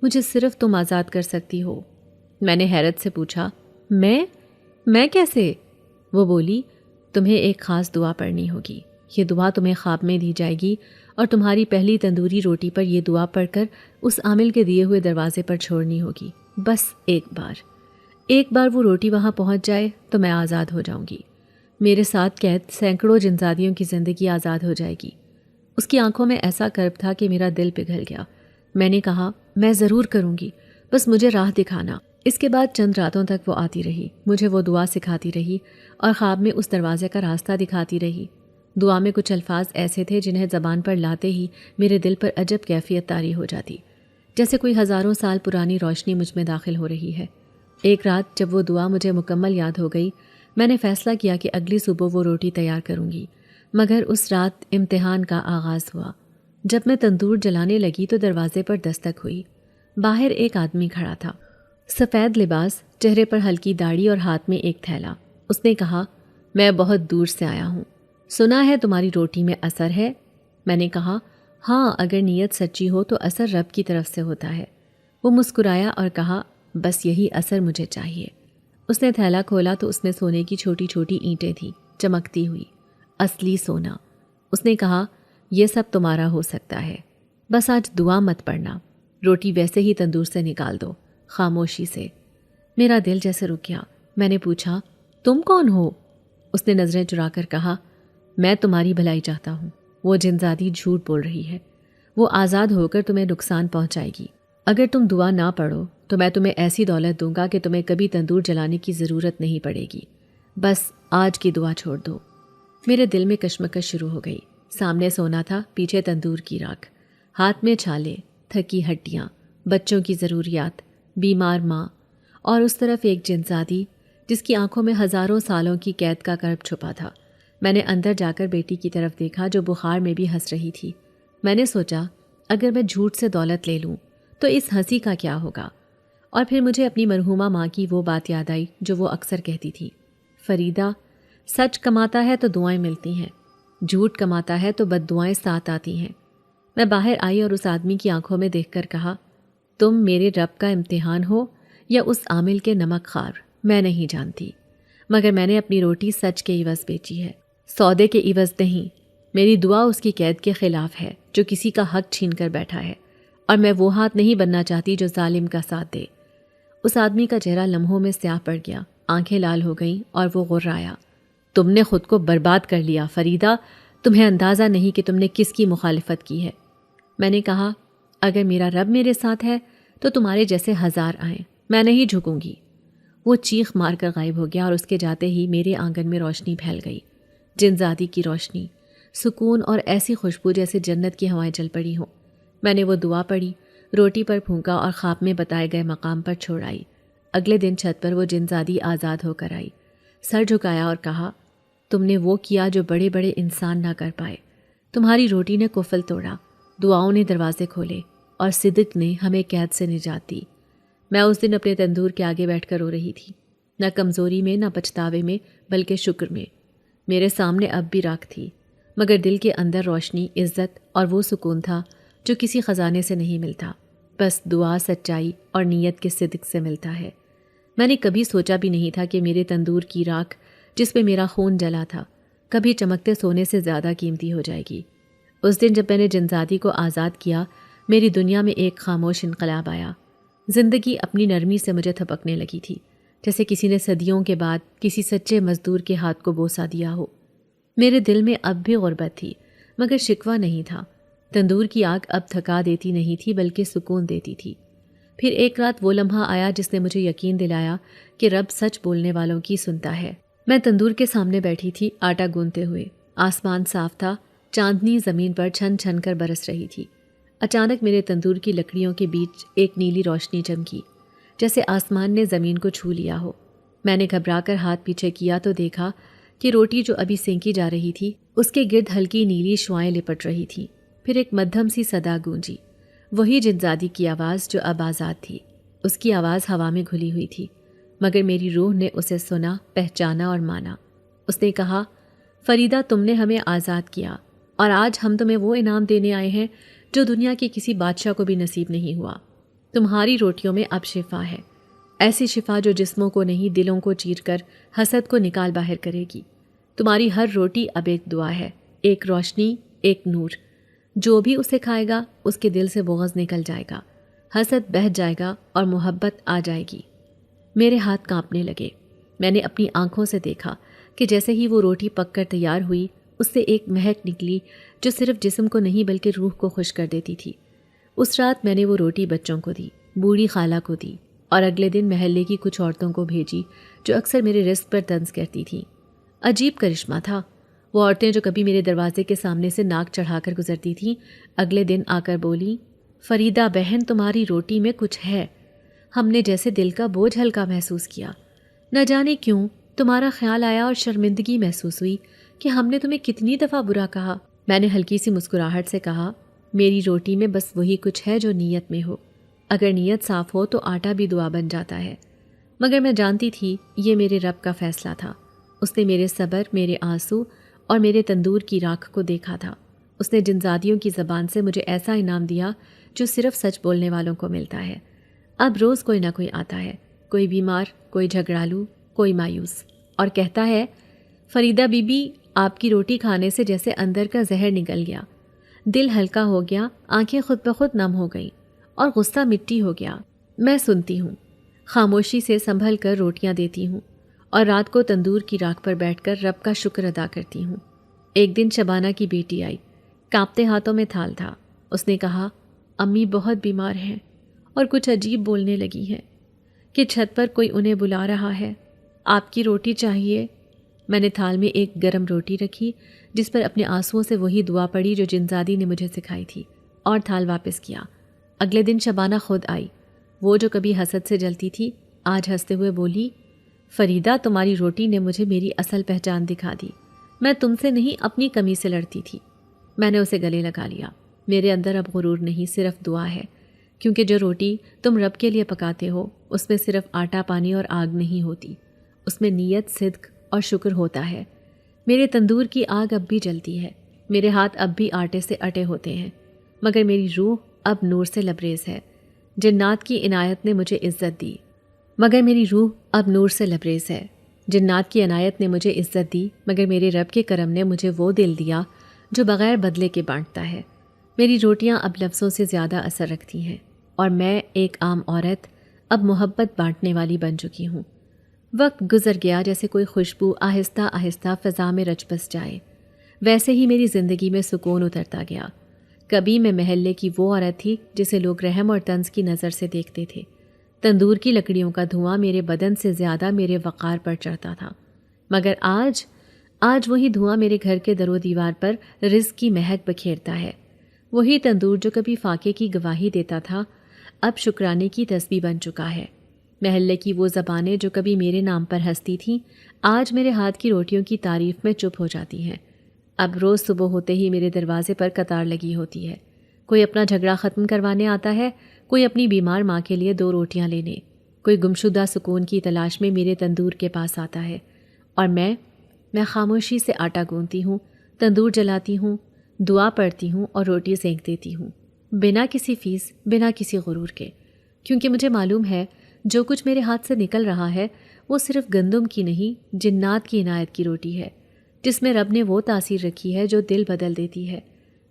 مجھے صرف تم آزاد کر سکتی ہو۔ میں نے حیرت سے پوچھا، میں کیسے؟ وہ بولی، تمہیں ایک خاص دعا پڑھنی ہوگی، یہ دعا تمہیں خواب میں دی جائے گی، اور تمہاری پہلی تندوری روٹی پر یہ دعا پڑھ کر اس عامل کے دیے ہوئے دروازے پر چھوڑنی ہوگی۔ بس ایک بار وہ روٹی وہاں پہنچ جائے تو میں آزاد ہو جاؤں گی، میرے ساتھ قید سینکڑوں جنزادیوں کی زندگی آزاد ہو جائے گی۔ اس کی آنکھوں میں ایسا کرب تھا کہ میرا دل پگھل گیا۔ میں نے کہا، میں ضرور کروں گی، بس مجھے راہ دکھانا۔ اس کے بعد چند راتوں تک وہ آتی رہی، مجھے وہ دعا سکھاتی رہی اور خواب میں اس دروازے کا راستہ دکھاتی رہی۔ دعا میں کچھ الفاظ ایسے تھے جنہیں زبان پر لاتے ہی میرے دل پر عجب کیفیت طاری ہو جاتی، جیسے کوئی ہزاروں سال پرانی روشنی مجھ میں داخل ہو رہی ہے۔ ایک رات جب وہ دعا مجھے مکمل یاد ہو گئی، میں نے فیصلہ کیا کہ اگلی صبح وہ روٹی تیار کروں گی، مگر اس رات امتحان کا آغاز ہوا۔ جب میں تندور جلانے لگی تو دروازے پر دستک ہوئی۔ باہر ایک آدمی کھڑا تھا، سفید لباس، چہرے پر ہلکی داڑھی اور ہاتھ میں ایک تھیلا۔ اس نے کہا، میں بہت دور سے آیا ہوں، سنا ہے تمہاری روٹی میں اثر ہے؟ میں نے کہا، ہاں، اگر نیت سچی ہو تو اثر رب کی طرف سے ہوتا ہے۔ وہ مسکرایا اور کہا، بس یہی اثر مجھے چاہیے۔ اس نے تھیلا کھولا تو اس میں سونے کی چھوٹی چھوٹی اینٹیں تھیں، چمکتی ہوئی، اصلی سونا۔ اس نے کہا، یہ سب تمہارا ہو سکتا ہے، بس آج دعا مت پڑھنا، روٹی ویسے ہی تندور سے نکال دو، خاموشی سے۔ میرا دل جیسے رک گیا۔ میں نے پوچھا، تم کون ہو؟ اس نے نظریں چرا کر کہا، میں تمہاری بھلائی چاہتا ہوں۔ وہ جنزادی جھوٹ بول رہی ہے، وہ آزاد ہو کر تمہیں نقصان پہنچائے گی۔ اگر تم دعا نہ پڑھو تو میں تمہیں ایسی دولت دوں گا کہ تمہیں کبھی تندور جلانے کی ضرورت نہیں پڑے گی، بس آج کی دعا چھوڑ دو۔ میرے دل میں کشمکش شروع ہو گئی۔ سامنے سونا تھا، پیچھے تندور کی راکھ، ہاتھ میں چھالے، تھکی ہڈیاں، بچوں کی ضروریات، بیمار ماں، اور اس طرف ایک جنزادی جس کی آنکھوں میں ہزاروں سالوں کی قید کا کرب چھپا تھا۔ میں نے اندر جا کر بیٹی کی طرف دیکھا جو بخار میں بھی ہنس رہی تھی۔ میں نے سوچا، اگر میں جھوٹ سے دولت لے لوں تو اس ہنسی کا کیا ہوگا؟ اور پھر مجھے اپنی مرحومہ ماں کی وہ بات یاد آئی جو وہ اکثر کہتی تھی، فریدہ، سچ کماتا ہے تو دعائیں ملتی ہیں، جھوٹ کماتا ہے تو بد دعائیں ساتھ آتی ہیں۔ میں باہر آئی اور اس آدمی کی آنکھوں میں دیکھ کر کہا، تم میرے رب کا امتحان ہو یا اس عامل کے نمک خوار، میں نہیں جانتی، مگر میں نے اپنی روٹی سچ کے عوض بیچی ہے، سودے کے عوض نہیں۔ میری دعا اس کی قید کے خلاف ہے جو کسی کا حق چھین کر بیٹھا ہے، اور میں وہ ہاتھ نہیں بننا چاہتی جو ظالم کا ساتھ دے۔ اس آدمی کا چہرہ لمحوں میں سیاہ پڑ گیا، آنکھیں لال ہو گئیں اور وہ غرایا، تم نے خود کو برباد کر لیا فریدہ، تمہیں اندازہ نہیں کہ تم نے کس کی مخالفت کی ہے۔ میں نے کہا، اگر میرا رب میرے ساتھ ہے تو تمہارے جیسے ہزار آئیں، میں نہیں جھکوں گی۔ وہ چیخ مار کر غائب ہو گیا اور اس کے جاتے ہی میرے آنگن میں روشنی پھیل گئی، جنزادی کی روشنی، سکون اور ایسی خوشبو جیسے جنت کی ہوائیں چل پڑی ہوں۔ میں نے وہ دعا پڑھی، روٹی پر پھونکا اور خواب میں بتائے گئے مقام پر چھوڑ آئی۔ اگلے دن چھت پر وہ جنزادی آزاد ہو کر آئی، سر جھکایا اور کہا، تم نے وہ کیا جو بڑے بڑے انسان نہ کر پائے، تمہاری روٹی نے قفل توڑا، دعاؤں نے دروازے کھولے اور صدق نے ہمیں قید سے نجات دی۔ میں اس دن اپنے تندور کے آگے بیٹھ کر رو رہی تھی، نہ کمزوری میں، نہ پچھتاوے میں، بلکہ شکر میں۔ میرے سامنے اب بھی راکھ تھی، مگر دل کے اندر روشنی، عزت اور وہ سکون تھا جو کسی خزانے سے نہیں ملتا، بس دعا، سچائی اور نیت کے صدق سے ملتا ہے۔ میں نے کبھی سوچا بھی نہیں تھا کہ میرے تندور کی راکھ جس پہ میرا خون جلا تھا کبھی چمکتے سونے سے زیادہ قیمتی ہو جائے گی۔ اس دن جب میں نے جنزادی کو آزاد کیا، میری دنیا میں ایک خاموش انقلاب آیا۔ زندگی اپنی نرمی سے مجھے تھپکنے لگی تھی، جیسے کسی نے صدیوں کے بعد کسی سچے مزدور کے ہاتھ کو بوسہ دیا ہو۔ میرے دل میں اب بھی غربت تھی، مگر شکوہ نہیں تھا۔ تندور کی آگ اب تھکا دیتی نہیں تھی بلکہ سکون دیتی تھی۔ پھر ایک رات وہ لمحہ آیا جس نے مجھے یقین دلایا کہ رب سچ بولنے والوں کی سنتا ہے۔ میں تندور کے سامنے بیٹھی تھی، آٹا گوندتے ہوئے۔ آسمان صاف تھا، چاندنی زمین پر چھن چھن کر برس رہی تھی۔ اچانک میرے تندور کی لکڑیوں کے بیچ ایک نیلی روشنی چمکی، جیسے آسمان نے زمین کو چھو لیا ہو۔ میں نے گھبرا کر ہاتھ پیچھے کیا تو دیکھا کہ روٹی جو ابھی سینکی جا رہی تھی اس کے گرد ہلکی نیلی شعاعیں لپٹ رہی تھیں۔ پھر ایک مدھم سی صدا گونجی، وہی جنزادی کی آواز جو اب آزاد تھی۔ اس کی آواز ہوا میں گھلی ہوئی تھی، مگر میری روح نے اسے سنا، پہچانا اور مانا۔ اس نے کہا، فریدہ، تم نے ہمیں آزاد کیا اور آج ہم تمہیں وہ انعام دینے آئے ہیں جو دنیا کے کسی بادشاہ کو بھی نصیب نہیں ہوا۔ تمہاری روٹیوں میں اب شفا ہے، ایسی شفا جو جسموں کو نہیں دلوں کو چیر کر حسد کو نکال باہر کرے گی۔ تمہاری ہر روٹی اب ایک دعا ہے، ایک روشنی، ایک نور۔ جو بھی اسے کھائے گا اس کے دل سے بغض نکل جائے گا، حسد بہہ جائے گا اور محبت آ جائے گی۔ میرے ہاتھ کانپنے لگے۔ میں نے اپنی آنکھوں سے دیکھا کہ جیسے ہی وہ روٹی پک کر تیار ہوئی اس سے ایک مہک نکلی جو صرف جسم کو نہیں بلکہ روح کو خوش کر دیتی تھی۔ اس رات میں نے وہ روٹی بچوں کو دی، بوڑھی خالہ کو دی اور اگلے دن محلے کی کچھ عورتوں کو بھیجی جو اکثر میرے رزق پر طنز کرتی تھیں۔ عجیب کرشمہ تھا۔ وہ عورتیں جو کبھی میرے دروازے کے سامنے سے ناک چڑھا کر گزرتی تھیں، اگلے دن آ کر بولی، فریدہ بہن، تمہاری روٹی میں کچھ ہے۔ ہم نے جیسے دل کا بوجھ ہلکا محسوس کیا۔ نہ جانے کیوں تمہارا خیال آیا اور شرمندگی محسوس ہوئی کہ ہم نے تمہیں کتنی دفعہ برا کہا۔ میں نے ہلکی سی مسکراہٹ سے کہا، میری روٹی میں بس وہی کچھ ہے جو نیت میں ہو۔ اگر نیت صاف ہو تو آٹا بھی دعا بن جاتا ہے۔ مگر میں جانتی تھی یہ میرے رب کا فیصلہ تھا۔ اس نے میرے صبر، میرے آنسو اور میرے تندور کی راکھ کو دیکھا تھا۔ اس نے جنزادیوں کی زبان سے مجھے ایسا انعام دیا جو صرف سچ بولنے والوں کو ملتا ہے۔ اب روز کوئی نہ کوئی آتا ہے، کوئی بیمار، کوئی جھگڑالو، کوئی مایوس، اور کہتا ہے، فریدہ بی بی، آپ کی روٹی کھانے سے جیسے اندر کا زہر نکل گیا، دل ہلکا ہو گیا، آنکھیں خود بخود نم ہو گئیں اور غصہ مٹی ہو گیا۔ میں سنتی ہوں، خاموشی سے سنبھل کر روٹیاں دیتی ہوں اور رات کو تندور کی راکھ پر بیٹھ کر رب کا شکر ادا کرتی ہوں۔ ایک دن شبانہ کی بیٹی آئی، کانپتے ہاتھوں میں تھال تھا۔ اس نے کہا، امی بہت بیمار ہیں اور کچھ عجیب بولنے لگی ہیں کہ چھت پر کوئی انہیں بلا رہا ہے، آپ کی روٹی چاہیے۔ میں نے تھال میں ایک گرم روٹی رکھی جس پر اپنے آنسوؤں سے وہی دعا پڑھی جو جنزادی نے مجھے سکھائی تھی، اور تھال واپس کیا۔ اگلے دن شبانہ خود آئی، وہ جو کبھی حسد سے جلتی تھی آج ہنستے ہوئے بولی، فریدہ، تمہاری روٹی نے مجھے میری اصل پہچان دکھا دی، میں تم سے نہیں اپنی کمی سے لڑتی تھی۔ میں نے اسے گلے لگا لیا۔ میرے اندر اب غرور نہیں، صرف دعا ہے، کیونکہ جو روٹی تم رب کے لیے پکاتے ہو اس میں صرف آٹا، پانی اور آگ نہیں ہوتی، اس میں نیت، صدق اور شکر ہوتا ہے۔ میرے تندور کی آگ اب بھی جلتی ہے، میرے ہاتھ اب بھی آٹے سے اٹے ہوتے ہیں، مگر میری روح اب نور سے لبریز ہے۔ جنات کی عنایت نے مجھے عزت دی مگر میری روح اب نور سے لبریز ہے۔ جنات کی عنایت نے مجھے عزت دی مگر میرے رب کے کرم نے مجھے وہ دل دیا جو بغیر بدلے کے بانٹتا ہے۔ میری روٹیاں اب لفظوں سے زیادہ اثر رکھتی ہیں اور میں ایک عام عورت اب محبت بانٹنے والی بن چکی ہوں۔ وقت گزر گیا جیسے کوئی خوشبو آہستہ آہستہ فضا میں رچ بس جائے، ویسے ہی میری زندگی میں سکون اترتا گیا۔ کبھی میں محلے کی وہ عورت تھی جسے لوگ رحم اور طنز کی نظر سے دیکھتے تھے۔ تندور کی لکڑیوں کا دھواں میرے بدن سے زیادہ میرے وقار پر چڑھتا تھا، مگر آج وہی دھواں میرے گھر کے در و دیوار پر رزق کی مہک بکھیرتا ہے۔ وہی تندور جو کبھی فاقے کی گواہی دیتا تھا اب شکرانے کی تسبیح بن چکا ہے۔ محلے کی وہ زبانیں جو کبھی میرے نام پر ہنستی تھیں آج میرے ہاتھ کی روٹیوں کی تعریف میں چپ ہو جاتی ہیں۔ اب روز صبح ہوتے ہی میرے دروازے پر قطار لگی ہوتی ہے۔ کوئی اپنا جھگڑا ختم کروانے آتا ہے، کوئی اپنی بیمار ماں کے لیے 2 روٹیاں لینے، کوئی گمشدہ سکون کی تلاش میں میرے تندور کے پاس آتا ہے، اور میں خاموشی سے آٹا گوندتی ہوں، تندور جلاتی ہوں، دعا پڑھتی ہوں اور روٹی سینک دیتی ہوں، بنا کسی فیس، بنا کسی غرور کے، کیونکہ مجھے معلوم ہے جو کچھ میرے ہاتھ سے نکل رہا ہے وہ صرف گندم کی نہیں، جنات کی عنایت کی روٹی ہے، جس میں رب نے وہ تاثیر رکھی ہے جو دل بدل دیتی ہے۔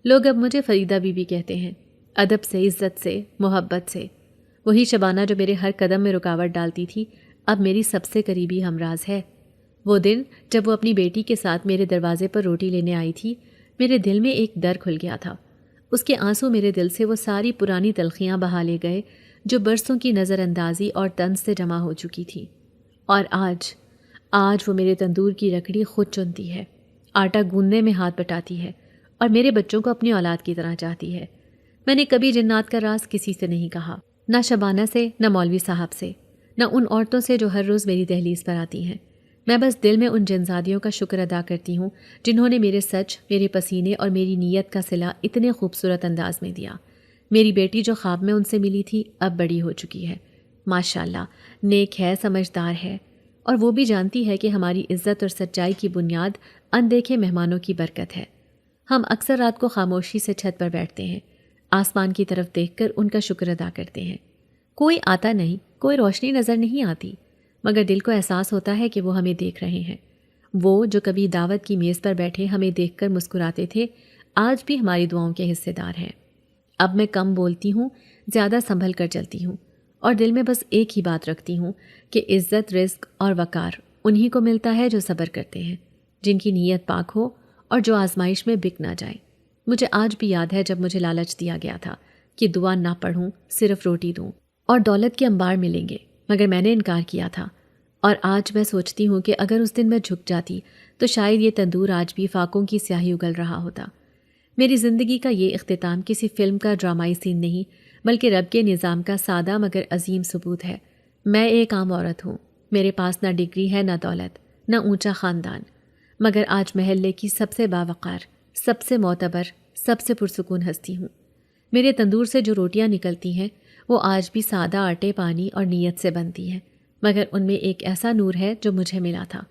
لوگ اب مجھے فریدہ بی بی کہتے ہیں، ادب سے، عزت سے، محبت سے۔ وہی شبانہ جو میرے ہر قدم میں رکاوٹ ڈالتی تھی اب میری سب سے قریبی ہمراز ہے۔ وہ دن جب وہ اپنی بیٹی کے ساتھ میرے دروازے پر روٹی لینے آئی تھی، میرے دل میں ایک در کھل گیا تھا۔ اس کے آنسو میرے دل سے وہ ساری پرانی تلخیاں بہا لے گئے جو برسوں کی نظر اندازی اور طنز سے جمع ہو چکی تھی، اور آج وہ میرے تندور کی لکڑی خود چنتی ہے، آٹا گوندنے میں ہاتھ بٹاتی ہے اور میرے بچوں کو اپنی اولاد کی طرح چاہتی ہے۔ میں نے کبھی جنات کا راز کسی سے نہیں کہا، نہ شبانہ سے، نہ مولوی صاحب سے، نہ ان عورتوں سے جو ہر روز میری دہلیز پر آتی ہیں۔ میں بس دل میں ان جنزادیوں کا شکر ادا کرتی ہوں جنہوں نے میرے سچ، میرے پسینے اور میری نیت کا صلہ اتنے خوبصورت انداز میں دیا۔ میری بیٹی جو خواب میں ان سے ملی تھی اب بڑی ہو چکی ہے، ماشاءاللہ، نیک ہے، سمجھدار ہے، اور وہ بھی جانتی ہے کہ ہماری عزت اور سچائی کی بنیاد اندیکھے مہمانوں کی برکت ہے۔ ہم اکثر رات کو خاموشی سے چھت پر بیٹھتے ہیں، آسمان کی طرف دیکھ کر ان کا شکر ادا کرتے ہیں۔ کوئی آتا نہیں، کوئی روشنی نظر نہیں آتی، مگر دل کو احساس ہوتا ہے کہ وہ ہمیں دیکھ رہے ہیں۔ وہ جو کبھی دعوت کی میز پر بیٹھے ہمیں دیکھ کر مسکراتے تھے آج بھی ہماری دعاؤں کے حصے دار ہیں۔ اب میں کم بولتی ہوں، زیادہ سنبھل کر چلتی ہوں، اور دل میں بس ایک ہی بات رکھتی ہوں کہ عزت، رزق اور وقار انہی کو ملتا ہے جو صبر کرتے ہیں، جن کی نیت پاک ہو اور جو آزمائش میں بک نہ جائیں۔ مجھے آج بھی یاد ہے جب مجھے لالچ دیا گیا تھا کہ دعا نہ پڑھوں، صرف روٹی دوں اور دولت کے انبار ملیں گے، مگر میں نے انکار کیا تھا، اور آج میں سوچتی ہوں کہ اگر اس دن میں جھک جاتی تو شاید یہ تندور آج بھی فاقوں کی سیاہی اگل رہا ہوتا۔ میری زندگی کا یہ اختتام کسی فلم کا ڈرامائی سین نہیں بلکہ رب کے نظام کا سادہ مگر عظیم ثبوت ہے۔ میں ایک عام عورت ہوں، میرے پاس نہ ڈگری ہے، نہ دولت، نہ اونچا خاندان، مگر آج محلے کی سب سے باوقار، سب سے معتبر، سب سے پرسکون ہستی ہوں۔ میرے تندور سے جو روٹیاں نکلتی ہیں وہ آج بھی سادہ آٹے، پانی اور نیت سے بنتی ہیں، مگر ان میں ایک ایسا نور ہے جو مجھے ملا تھا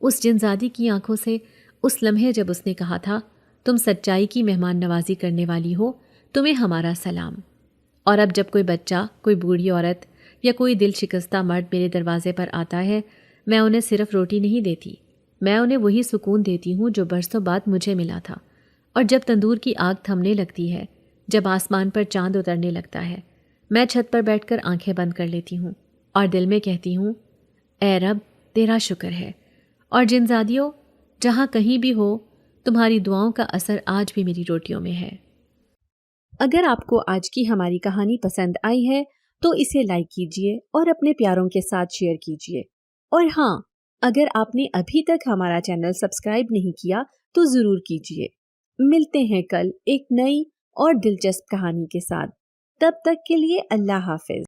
اس جنزادی کی آنکھوں سے، اس لمحے جب اس نے کہا تھا، تم سچائی کی مہمان نوازی کرنے والی ہو، تمہیں ہمارا سلام۔ اور اب جب کوئی بچہ، کوئی بوڑھی عورت یا کوئی دل شکستہ مرد میرے دروازے پر آتا ہے، میں انہیں صرف روٹی نہیں دیتی، میں انہیں وہی سکون دیتی ہوں جو برسوں بعد مجھے ملا تھا۔ اور جب تندور کی آگ تھمنے لگتی ہے، جب آسمان پر چاند اترنے لگتا ہے، میں چھت پر بیٹھ کر آنکھیں بند کر لیتی ہوں اور دل میں کہتی ہوں، اے رب، تیرا شکر ہے۔ اور جنزادیوں، جہاں کہیں بھی ہو، تمہاری دعاؤں کا اثر آج بھی میری روٹیوں میں ہے۔ اگر آپ کو آج کی ہماری کہانی پسند آئی ہے تو اسے لائک کیجیے اور اپنے پیاروں کے ساتھ شیئر کیجیے، اور ہاں، اگر آپ نے ابھی تک ہمارا چینل سبسکرائب نہیں کیا تو ضرور کیجیے۔ ملتے ہیں کل ایک نئی اور دلچسپ کہانی کے ساتھ، تب تک کے لیے اللہ حافظ۔